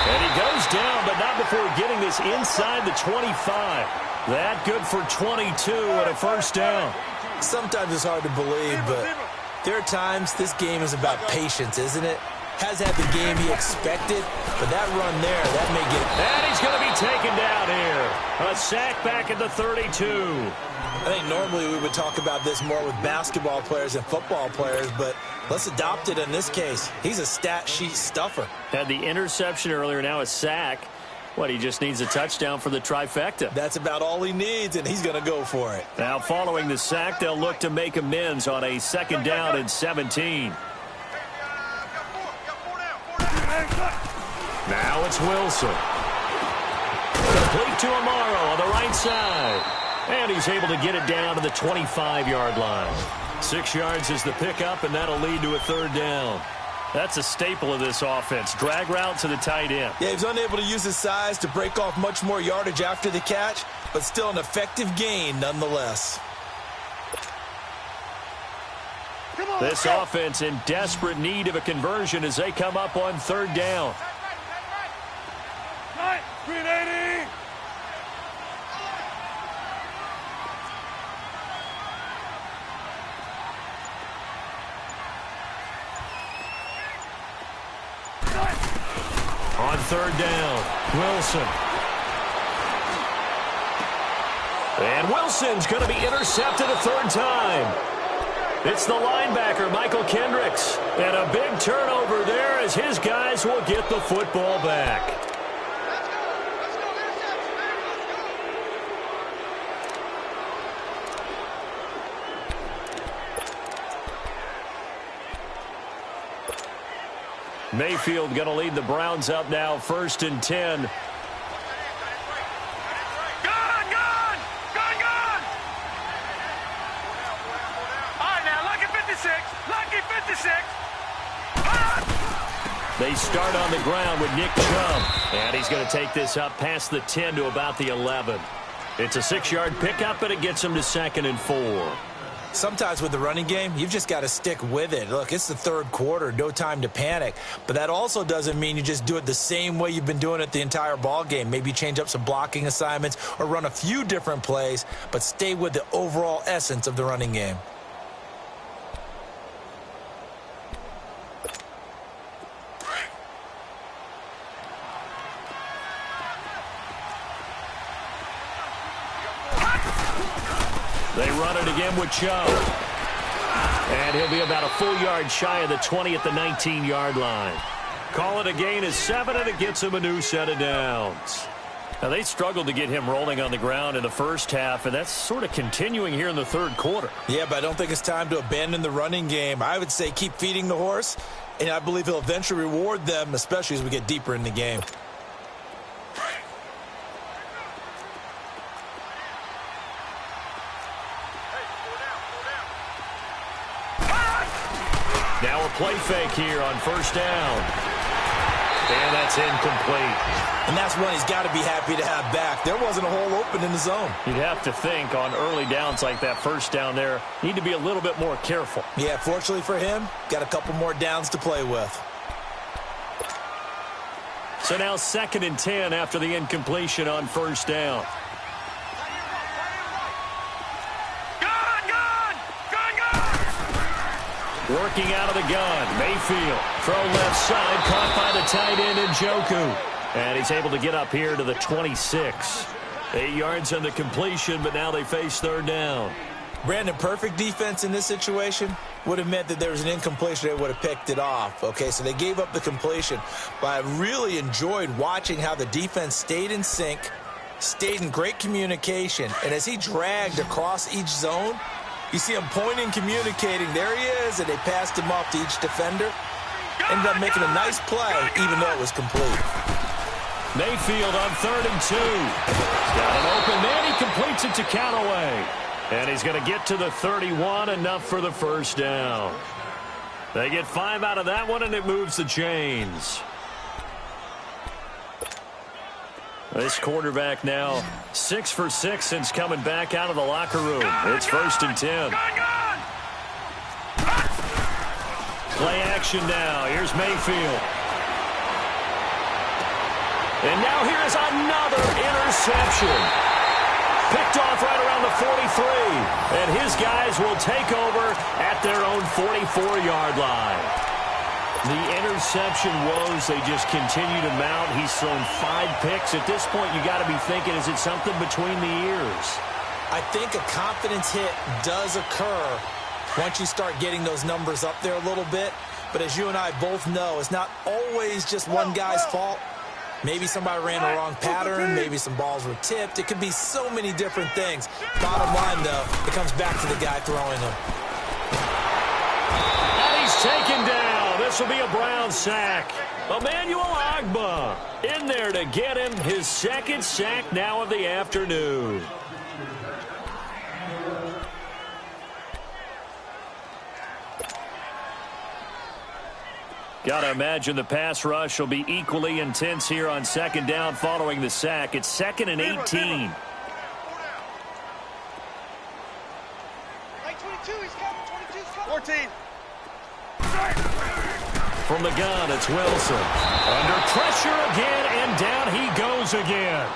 S1: And he goes down, but not before getting this inside the 25. That good for 22 and a first down.
S2: Sometimes it's hard to believe, but there are times this game is about patience, isn't it? Has had the game he expected, but that run there, that may get it.
S1: And he's going to be taken down here. A sack back at the 32.
S2: I think normally we would talk about this more with basketball players and football players, but let's adopt it in this case. He's a stat sheet stuffer.
S1: Had the interception earlier, now a sack. What, he just needs a touchdown for the trifecta.
S2: That's about all he needs, and he's going to go for it.
S1: Now, following the sack, they'll look to make amends on a 2nd down and 17. Now it's Wilson. Complete to Amaro on the right side. And he's able to get it down to the 25-yard line. 6 yards is the pickup, and that'll lead to a 3rd down. That's a staple of this offense. Drag route to the tight end.
S2: Yeah, he was unable to use his size to break off much more yardage after the catch, but still an effective gain nonetheless.
S1: This offense in desperate need of a conversion as they come up on 3rd down.
S3: 380.
S1: On 3rd down, Wilson. And Wilson's going to be intercepted a 3rd time. It's the linebacker, Michael Kendricks. And a big turnover there as his guys will get the football back. Mayfield going to lead the Browns up now, 1st and 10.
S3: Gun! All right, now, lucky 56. Lucky 56.
S1: They start on the ground with Nick Chubb. And he's going to take this up past the 10 to about the 11. It's a 6-yard pickup, and it gets him to 2nd and 4.
S2: Sometimes with the running game, you've just got to stick with it. Look, it's the third quarter, no time to panic. But that also doesn't mean you just do it the same way you've been doing it the entire ball game. Maybe change up some blocking assignments or run a few different plays, but stay with the overall essence of the running game.
S1: They run it again with Chubb. And he'll be about a full yard shy of the 20 at the 19-yard line. Call it a gain of 7, and it gets him a new set of downs. Now, they struggled to get him rolling on the ground in the first half, and that's sort of continuing here in the third quarter.
S2: Yeah, but I don't think it's time to abandon the running game. I would say keep feeding the horse, and I believe he'll eventually reward them, especially as we get deeper in the game.
S1: Now a play fake here on first down. And that's incomplete.
S2: And that's one he's got to be happy to have back. There wasn't a hole open in the zone.
S1: You'd have to think on early downs like that first down there, need to be a little bit more careful.
S2: Yeah, fortunately for him, got a couple more downs to play with.
S1: So now 2nd and 10 after the incompletion on first down. Working out of the gun, Mayfield. Throw left side, caught by the tight end Njoku. And he's able to get up here to the 26. 8 yards on the completion, but now they face third down.
S2: Brandon, perfect defense in this situation would have meant that there was an incompletion. They would have picked it off. Okay, so they gave up the completion. But I really enjoyed watching how the defense stayed in sync, stayed in great communication. And as he dragged across each zone, you see him pointing, communicating. There he is, and they passed him off to each defender. Ended up making a nice play, even though it was complete.
S1: Mayfield on 3rd and 2. Got it open, then he completes it to Callaway. And he's going to get to the 31, enough for the first down. They get 5 out of that one, and it moves the chains. This quarterback now 6 for 6 since coming back out of the locker room. It's 1st and 10. Play action now. Here's Mayfield. And now here's another interception. Picked off right around the 43. And his guys will take over at their own 44-yard line. The interception woes, they just continue to mount. He's thrown 5 picks. At this point, you got to be thinking, is it something between the ears?
S2: I think a confidence hit does occur once you start getting those numbers up there a little bit. But as you and I both know, it's not always just one guy's fault. Maybe somebody ran the wrong pattern. Maybe some balls were tipped. It could be so many different things. Bottom line, though, it comes back to the guy throwing them.
S1: And he's taken down. This will be a Brown sack. Emmanuel Ogbah in there to get him his 2nd sack now of the afternoon. Got to imagine the pass rush will be equally intense here on 2nd down following the sack. It's 2nd and 18.
S3: 22, he's coming. 22's coming. 14.
S1: From the gun, it's Wilson. Under pressure again, and down he goes again.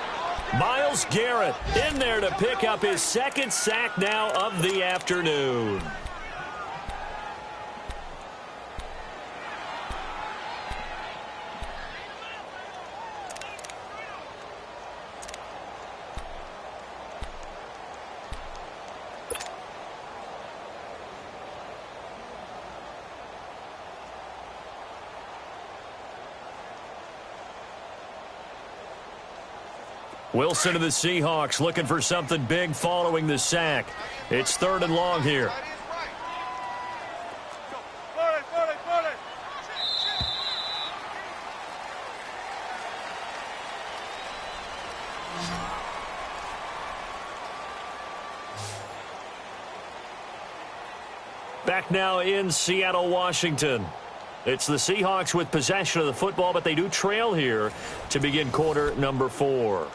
S1: Myles Garrett in there to pick up his 2nd sack now of the afternoon. Wilson to the Seahawks looking for something big following the sack. It's 3rd and long here. Back now in Seattle, Washington. It's the Seahawks with possession of the football, but they do trail here to begin quarter number 4.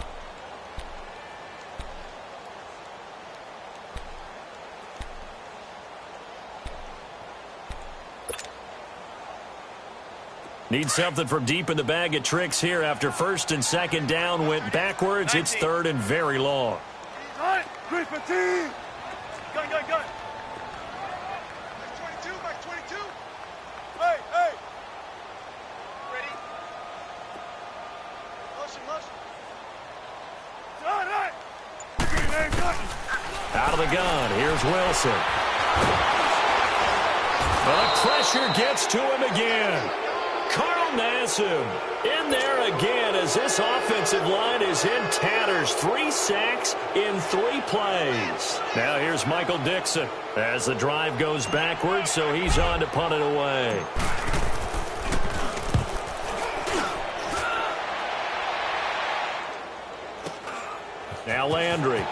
S1: Need something from deep in the bag of tricks here after first and second down went backwards. It's third and very long.
S3: Gun. Max 22, Max 22. Hey. Ready? Motion.
S1: Out of the gun, here's Wilson. The pressure gets to him again. Carl Nassib in there again as this offensive line is in tatters. 3 sacks in 3 plays. Now here's Michael Dixon as the drive goes backwards, so he's on to punt it away. Now Landry.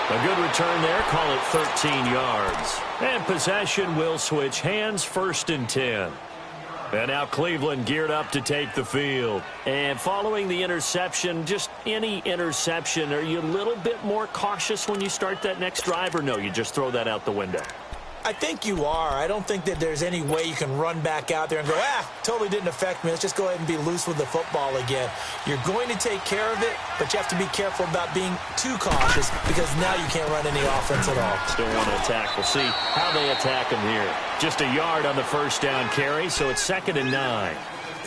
S1: A good return there, call it 13 yards. And possession will switch hands, first and 10. And now Cleveland geared up to take the field. And following the interception, just any interception, are you a little bit more cautious when you start that next drive, or no, you just throw that out the window?
S2: I think you are. I don't think that there's any way you can run back out there and go, totally didn't affect me. Let's just go ahead and be loose with the football again. You're going to take care of it, but you have to be careful about being too cautious because now you can't run any offense at all.
S1: Still want to attack. We'll see how they attack him here. Just a yard on the first down carry, so it's 2nd and 9.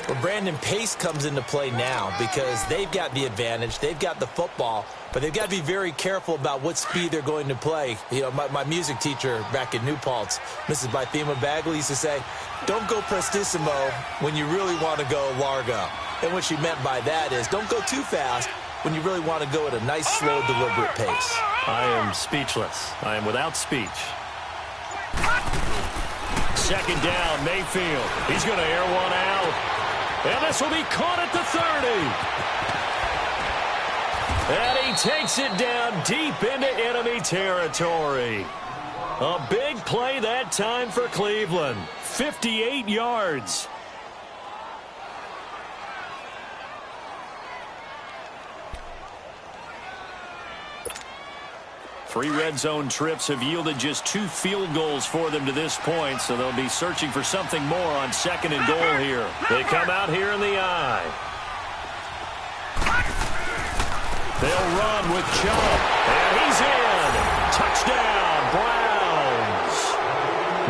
S2: Well, Brandon Pace comes into play now because they've got the advantage. They've got the football, but they've got to be very careful about what speed they're going to play. You know, my music teacher back in New Paltz, Mrs. Bythema Bagley, used to say, don't go prestissimo when you really want to go largo. And what she meant by that is don't go too fast when you really want to go at a nice, slow, deliberate pace.
S1: I am speechless. I am without speech. 2nd down, Mayfield. He's going to air one out. And this will be caught at the 30. And he takes it down deep into enemy territory. A big play that time for Cleveland. 58 yards. Three red zone trips have yielded just 2 field goals for them to this point, so they'll be searching for something more on 2nd and goal here. They come out here in the eye. They'll run with Chubb, and he's in. Touchdown, Browns.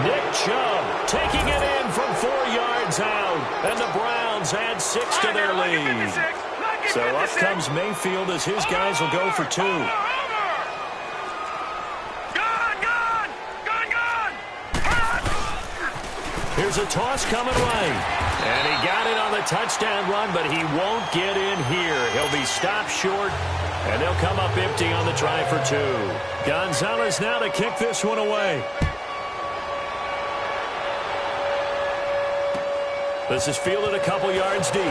S1: Nick Chubb taking it in from 4 yards out, and the Browns add 6 to their lead. So up comes Mayfield as his guys will go for 2. Here's a toss coming right. And he got it on the touchdown run, but he won't get in here. He'll be stopped short, and they'll come up empty on the try for 2. Gonzalez now to kick this one away. This is fielded a couple yards deep.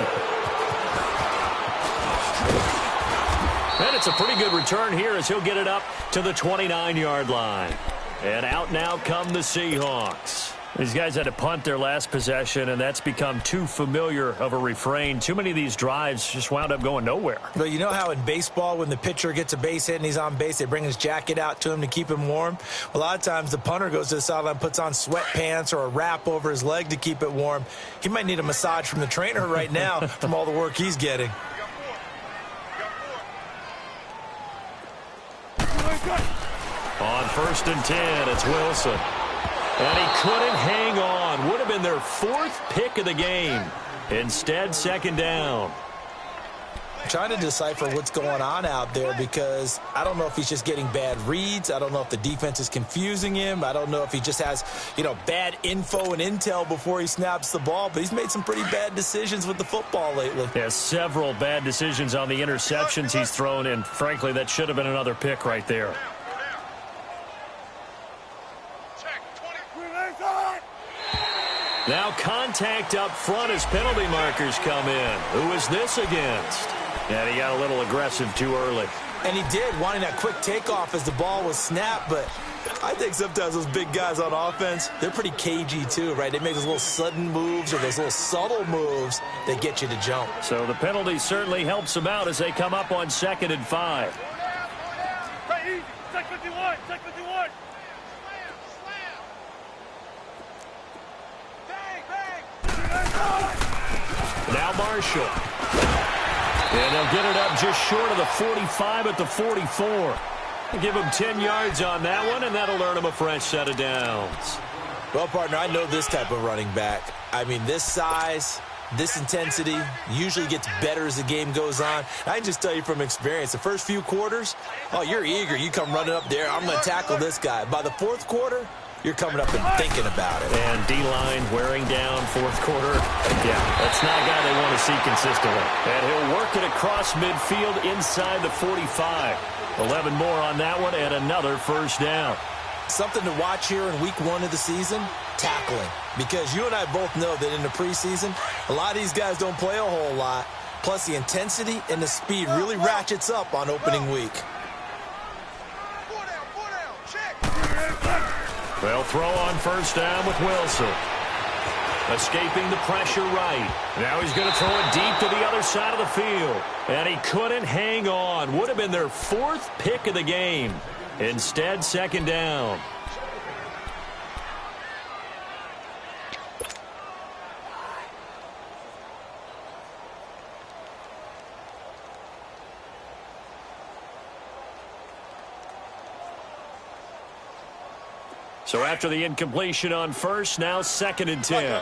S1: And it's a pretty good return here as he'll get it up to the 29-yard line. And out now come the Seahawks. These guys had to punt their last possession, and that's become too familiar of a refrain. Too many of these drives just wound up going nowhere.
S2: But you know how in baseball, when the pitcher gets a base hit and he's on base, they bring his jacket out to him to keep him warm? A lot of times the punter goes to the sideline, puts on sweatpants or a wrap over his leg to keep it warm. He might need a massage from the trainer right now from all the work he's getting.
S1: On 1st and 10, it's Wilson. And he couldn't hang on. Would have been their 4th pick of the game. Instead, 2nd down.
S2: I'm trying to decipher what's going on out there because I don't know if he's just getting bad reads. I don't know if the defense is confusing him. I don't know if he just has, bad info and intel before he snaps the ball. But he's made some pretty bad decisions with the football lately.
S1: Yeah, several bad decisions on the interceptions he's thrown, and frankly, that should have been another pick right there. Now contact up front as penalty markers come in. Who is this against? And he got a little aggressive too early.
S2: And he did, wanting that quick takeoff as the ball was snapped. But I think sometimes those big guys on offense, they're pretty cagey too, right? They make those little sudden moves or those little subtle moves that get you to jump.
S1: So the penalty certainly helps them out as they come up on 2nd and 5.
S3: Hey, easy. Take 51. Take 51. Bang, bang.
S1: Now Marshall. And they'll get it up just short of the 45 at the 44. Give him 10 yards on that one, and that'll earn him a fresh set of downs.
S2: Well, partner, I know this type of running back. I mean, this size, this intensity usually gets better as the game goes on. I can just tell you from experience, the first few quarters, oh, you're eager. You come running up there, I'm going to tackle this guy. By the fourth quarter, you're coming up and thinking about it.
S1: And D-line wearing down fourth quarter. Yeah, that's not a guy they want to see consistently. And he'll work it across midfield inside the 45. 11 more on that one and another first down.
S2: Something to watch here in week 1 of the season, tackling. Because you and I both know that in the preseason, a lot of these guys don't play a whole lot. Plus, the intensity and the speed really ratchets up on opening week.
S1: They'll throw on first down with Wilson. Escaping the pressure right. Now he's going to throw it deep to the other side of the field. And he couldn't hang on. Would have been their 4th pick of the game. Instead, second down. So after the incompletion on first, now 2nd and 10.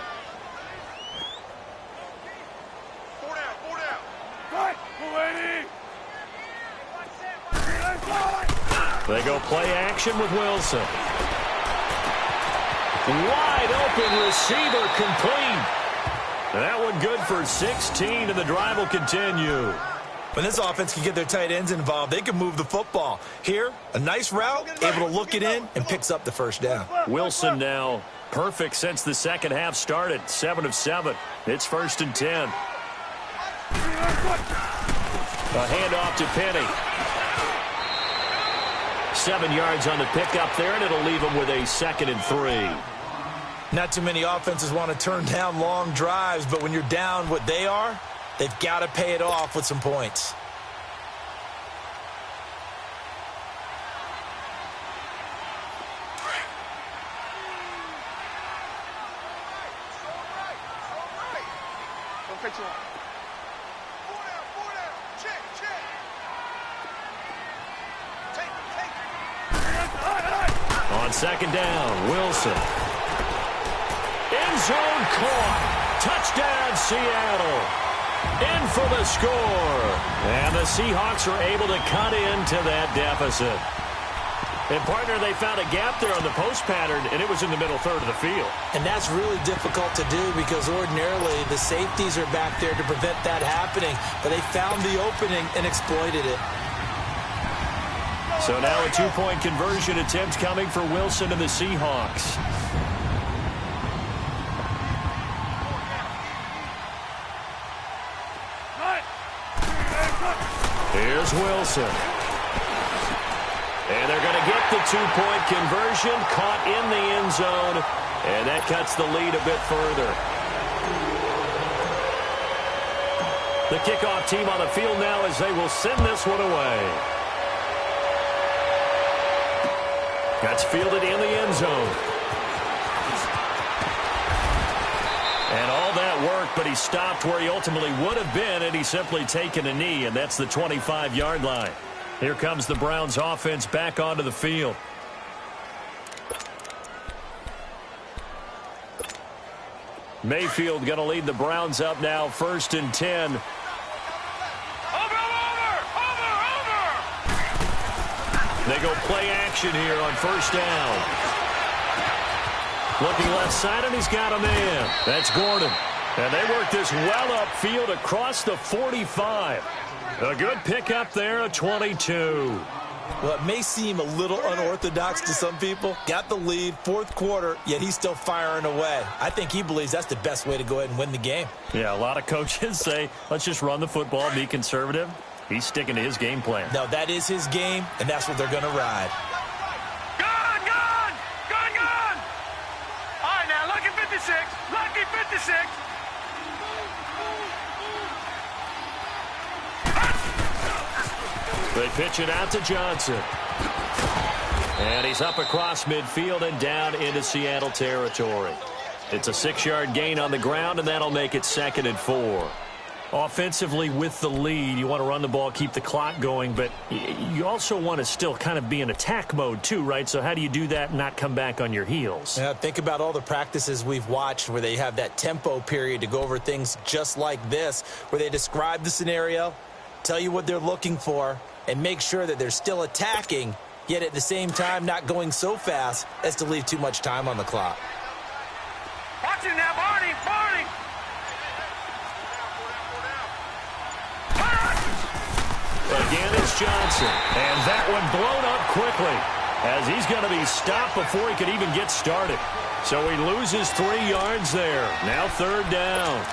S1: They go play action with Wilson. Wide open receiver complete. That one good for 16, and the drive will continue.
S2: When this offense can get their tight ends involved, they can move the football. Here, a nice route, able to look it in, and picks up the first down.
S1: Wilson now perfect since the second half started. 7 of 7. It's 1st and 10. A handoff to Penny. 7 yards on the pickup there, and it'll leave them with a 2nd and 3.
S2: Not too many offenses want to turn down long drives, but when you're down what they are, they've got to pay it off with some points.
S1: On second down, Wilson. End zone caught. Touchdown, Seattle. In for the score. And the Seahawks are able to cut into that deficit. And, partner, they found a gap there on the post pattern, and it was in the middle third of the field.
S2: And that's really difficult to do because ordinarily the safeties are back there to prevent that happening. But they found the opening and exploited it.
S1: So now a 2-point conversion attempt coming for Wilson and the Seahawks. Here's Wilson. And they're going to get the 2-point conversion, caught in the end zone, and that cuts the lead a bit further. The kickoff team on the field now as they will send this one away. That's fielded in the end zone. And all that work, but he stopped where he ultimately would have been, and he's simply taken a knee, and that's the 25-yard line. Here comes the Browns offense back onto the field. Mayfield going to lead the Browns up now, 1st and 10. They go play action here on first down. Looking left side, and he's got a man. That's Gordon. And they work this well upfield across the 45. A good pickup there, a 22.
S2: Well, it may seem a little unorthodox to some people. Got the lead, 4th quarter, yet he's still firing away. I think he believes that's the best way to go ahead and win the game.
S1: Yeah, a lot of coaches say, let's just run the football, be conservative. He's sticking to his game plan.
S2: No, that is his game, and that's what they're going to ride.
S3: Gone! All right, now, lucky 56. Lucky 56.
S1: They pitch it out to Johnson. And he's up across midfield and down into Seattle territory. It's a 6-yard gain on the ground, and that'll make it 2nd and 4. Offensively with the lead, you want to run the ball, keep the clock going, but you also want to still kind of be in attack mode too, right? So how do you do that and not come back on your heels?
S2: Yeah, think about all the practices we've watched where they have that tempo period to go over things just like this, where they describe the scenario, tell you what they're looking for, and make sure that they're still attacking, yet at the same time not going so fast as to leave too much time on the clock.
S3: Watch it now, Barney! Barney!
S1: Again, it's Johnson. And that one blown up quickly as he's going to be stopped before he could even get started. So he loses 3 yards there. Now 3rd down.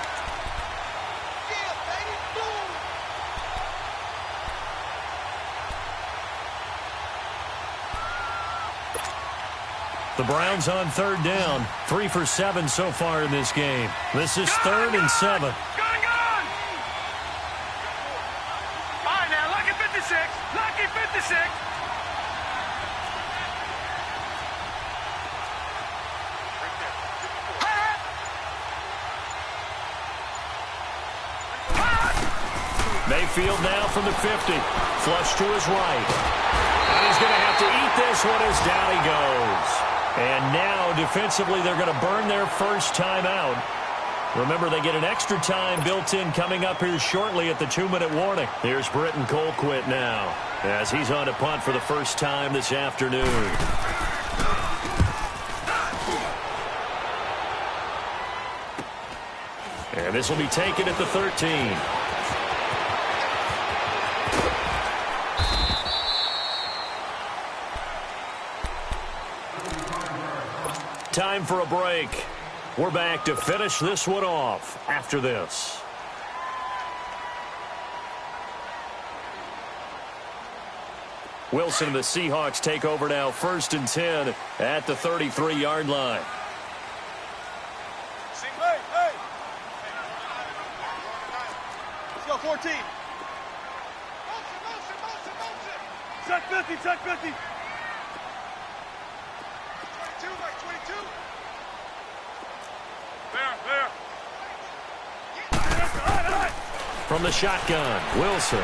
S1: The Browns on 3rd down. 3 for 7 so far in this game. This is 3rd and 7.
S3: Gun! All right, now, Lucky 56. Lucky 56.
S1: Mayfield now from the 50. Flush to his right. And he's going to have to eat this one as down he goes. And now, defensively, they're going to burn their first time out. Remember, they get an extra time built in coming up here shortly at the 2-minute warning. Here's Britton Colquitt now as he's on to punt for the first time this afternoon. And this will be taken at the 13. Time for a break. We're back to finish this one off after this. Wilson and the Seahawks take over now, 1st and 10 at the 33-yard line.
S3: Hey! Let's go, 14. Motion. Check 50, check 50. 22. There.
S1: From the shotgun, Wilson.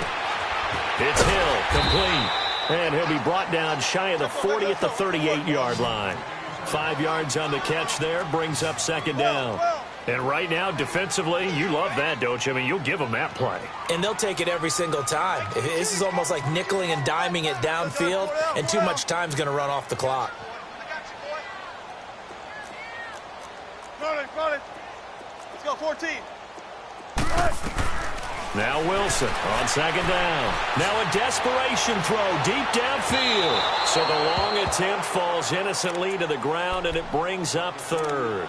S1: It's Hill, complete. And he'll be brought down shy of the 40 at the 38-yard line. 5 yards on the catch there, brings up 2nd down. And right now, defensively, you love that, don't you? I mean, you'll give them that play.
S2: And they'll take it every single time. This is almost like nickeling and diming it downfield, and too much time's going to run off the clock.
S3: Run it. Let's go, 14.
S1: Now Wilson on 2nd down. Now a desperation throw deep downfield. So the long attempt falls innocently to the ground, and it brings up 3rd.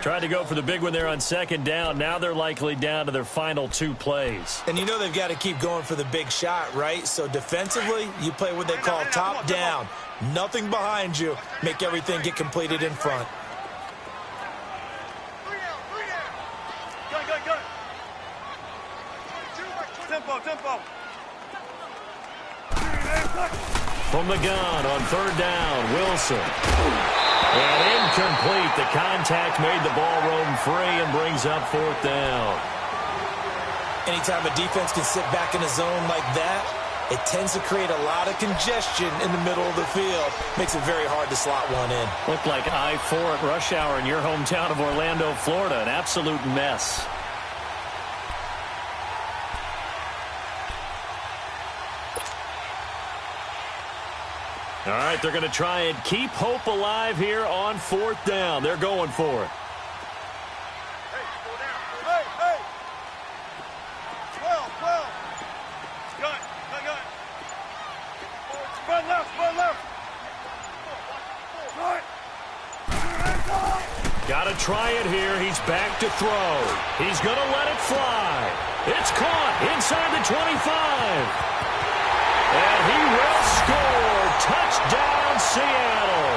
S1: Tried to go for the big one there on 2nd down. Now they're likely down to their final 2 plays.
S2: And you know they've got to keep going for the big shot, right? So defensively, you play what they call top down. Nothing behind you. Make everything get completed in front.
S3: Tempo.
S1: From the gun on 3rd down, Wilson. And incomplete. The contact made the ball roam free and brings up 4th down.
S2: Anytime a defense can sit back in a zone like that, it tends to create a lot of congestion in the middle of the field. Makes it very hard to slot one in.
S1: Looked like I-4 at rush hour in your hometown of Orlando, Florida. An absolute mess. All right, they're going to try and keep hope alive here on 4th down. They're going for it.
S3: Hey. 12. Gun. Spread left. Right.
S1: Got to try it here. He's back to throw. He's going to let it fly. It's caught inside the 25. And he will score. Touchdown, Seattle.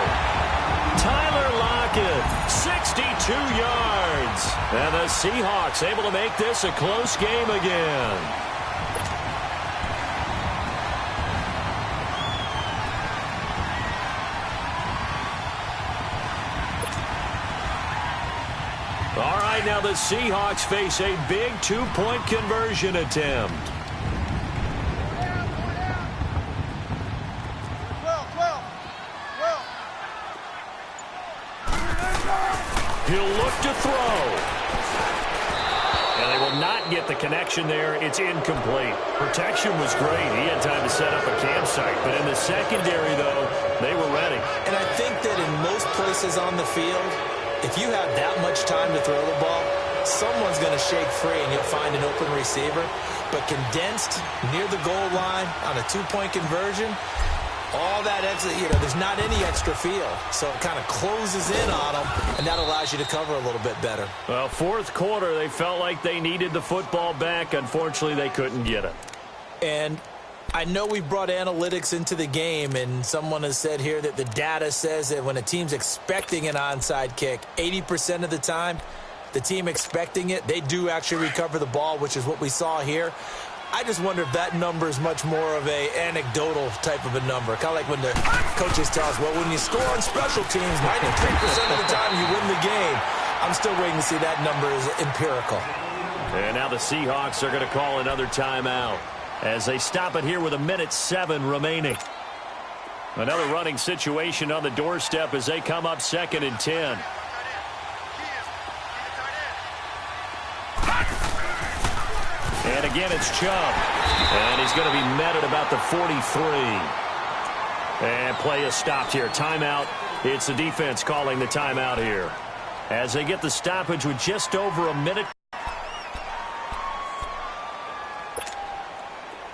S1: Tyler Lockett, 62 yards. And the Seahawks able to make this a close game again. All right, now the Seahawks face a big two-point conversion attempt.
S3: 12.
S1: He'll look to throw. And they will not get the connection there. It's incomplete. Protection was great. He had time to set up a campsite. But in the secondary, though, they were ready.
S2: And I think that in most places on the field, if you have that much time to throw the ball, someone's going to shake free and you'll find an open receiver. But condensed near the goal line on a two-point conversion, all that extra, there's not any extra field. So it kind of closes in on them, and that allows you to cover a little bit better.
S1: Well, fourth quarter, they felt like they needed the football back. Unfortunately, they couldn't get it.
S2: And I know we brought analytics into the game, and someone has said here that the data says that when a team's expecting an onside kick, 80% of the time, the team expecting it, they do actually recover the ball, which is what we saw here. I just wonder if that number is much more of a anecdotal type of a number. Kind of like when the coaches tell us, well, when you score on special teams, 93% of the time you win the game. I'm still waiting to see that number is empirical.
S1: And now the Seahawks are going to call another timeout as they stop it here with 1:07 remaining. Another running situation on the doorstep as they come up 2nd and 10. And again, it's Chubb. And he's going to be met at about the 43. And play is stopped here. Timeout. It's the defense calling the timeout here. As they get the stoppage with just over a minute.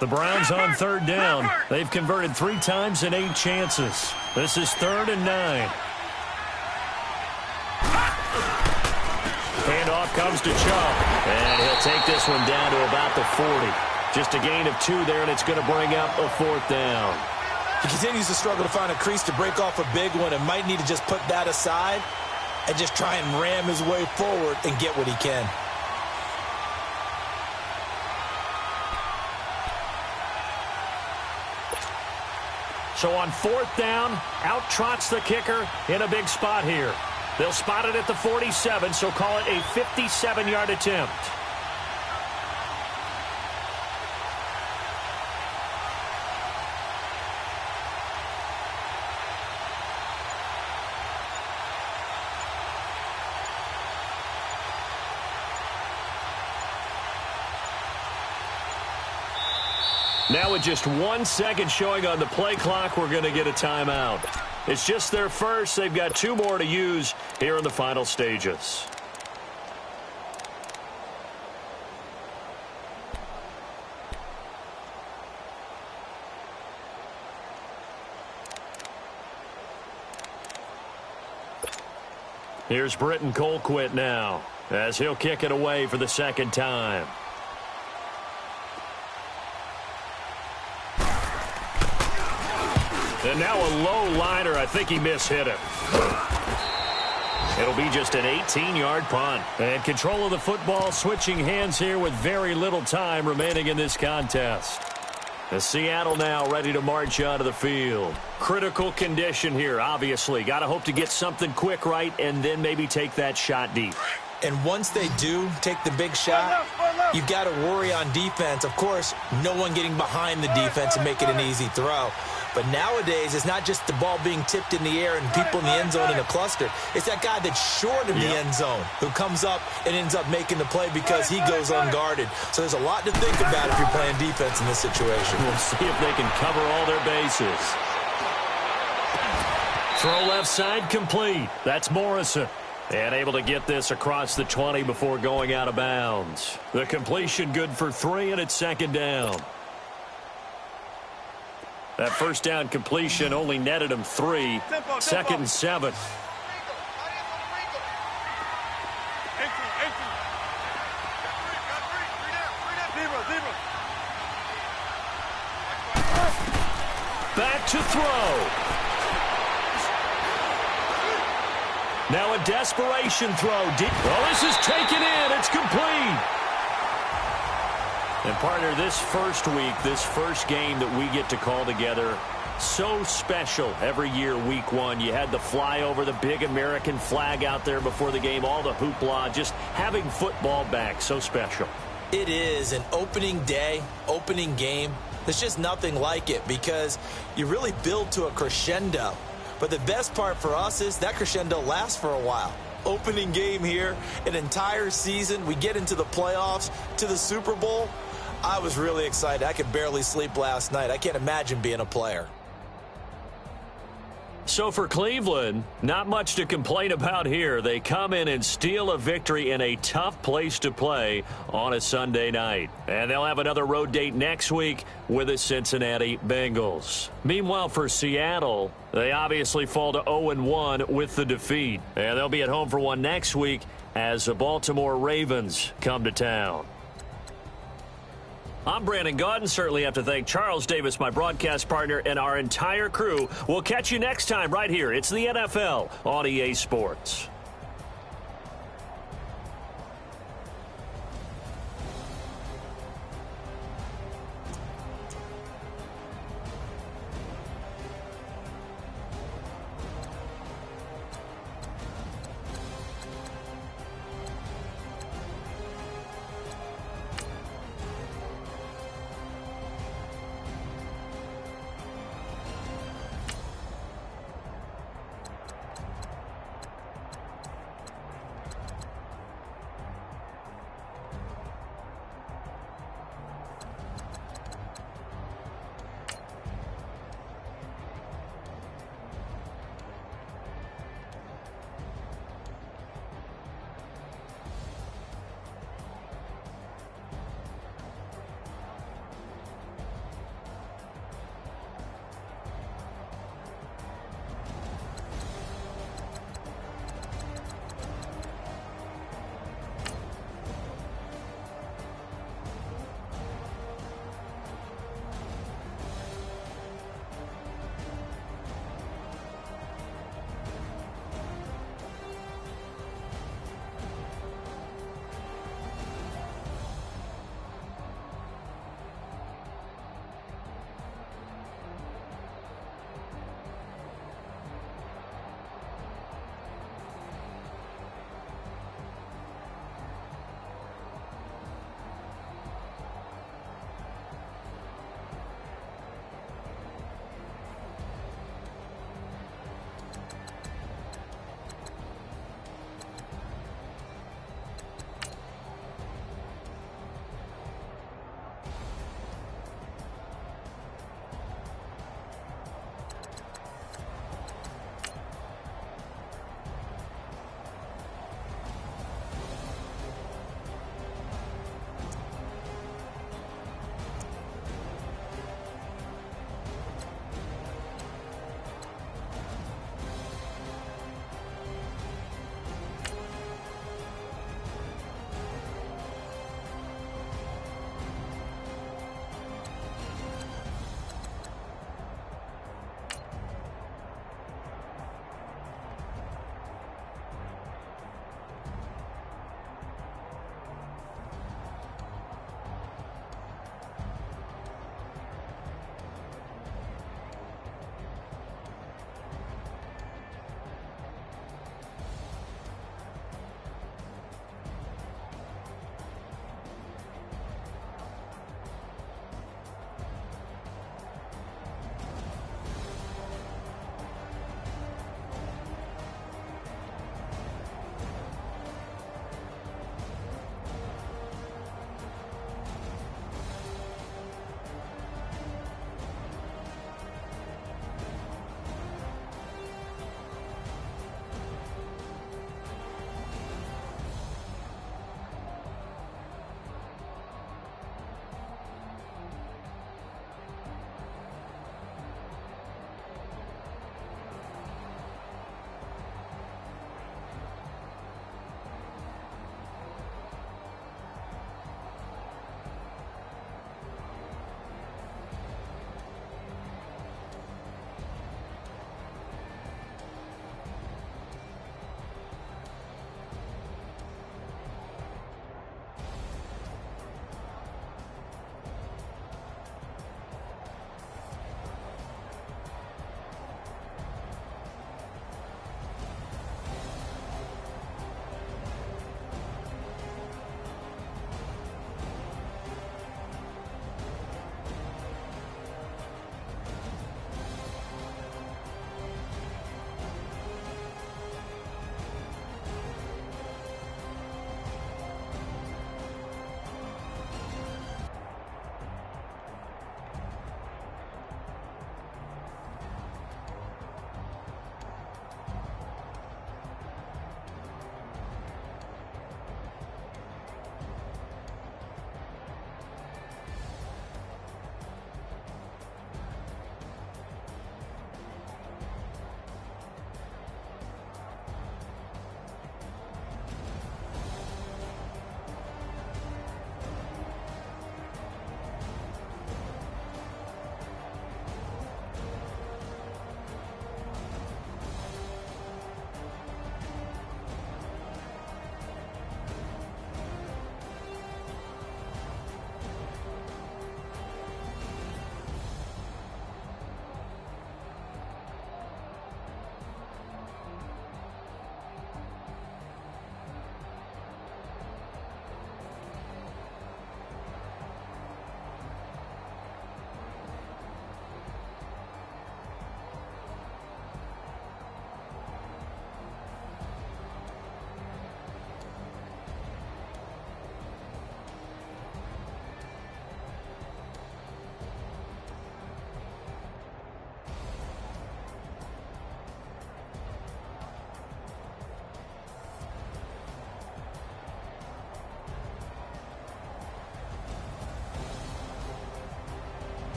S1: The Browns on 3rd down. They've converted 3 times in 8 chances. This is 3rd and 9. Handoff comes to Chubb. And he'll take this one down to about the 40. Just a gain of 2 there, and it's going to bring up a 4th down.
S2: He continues to struggle to find a crease to break off a big one and might need to just put that aside and just try and ram his way forward and get what he can.
S1: So on 4th down, out trots the kicker in a big spot here. They'll spot it at the 47, so call it a 57-yard attempt. Now with just 1 second showing on the play clock, we're going to get a timeout. It's just their first. They've got 2 more to use here in the final stages. Here's Britton Colquitt now as he'll kick it away for the 2nd time. And now a low liner. I think he mishit it. It'll be just an 18-yard punt. And control of the football switching hands here with very little time remaining in this contest. The Seattle now ready to march onto the field. Critical condition here, obviously. Got to hope to get something quick right and then maybe take that shot deep.
S2: And once they do take the big shot, you've got to worry on defense. Of course, no one getting behind the defense and make it an easy throw. But nowadays, it's not just the ball being tipped in the air and people in the end zone in a cluster. It's that guy that's short of the end zone who comes up and ends up making the play because he goes unguarded. So there's a lot to think about if you're playing defense in this situation.
S1: We'll see if they can cover all their bases. Throw left side complete. That's Morrison. And able to get this across the 20 before going out of bounds. The completion good for 3, and it's 2nd down. That first down completion only netted him 3. 2nd and 7. Back to throw. Now a desperation throw. Well, this is taken in. It's complete. And partner, this first week, this first game that we get to call together, So special every year, week one. You had the flyover, the big American flag out there before the game, all the hoopla, just having football back, so special.
S2: It is an opening day, opening game. There's just nothing like it because you really build to a crescendo. But the best part for us is that crescendo lasts for a while. Opening game here, an entire season. We get into the playoffs, to the Super Bowl. I was really excited. I could barely sleep last night. I can't imagine being a player.
S1: So for Cleveland, not much to complain about here. They come in and steal a victory in a tough place to play on a Sunday night. And they'll have another road date next week with the Cincinnati Bengals. Meanwhile, for Seattle, they obviously fall to 0-1 with the defeat. And they'll be at home for one next week as the Baltimore Ravens come to town. I'm Brandon Gaudin. Certainly have to thank Charles Davis, my broadcast partner, and our entire crew. We'll catch you next time right here. It's the NFL on EA Sports.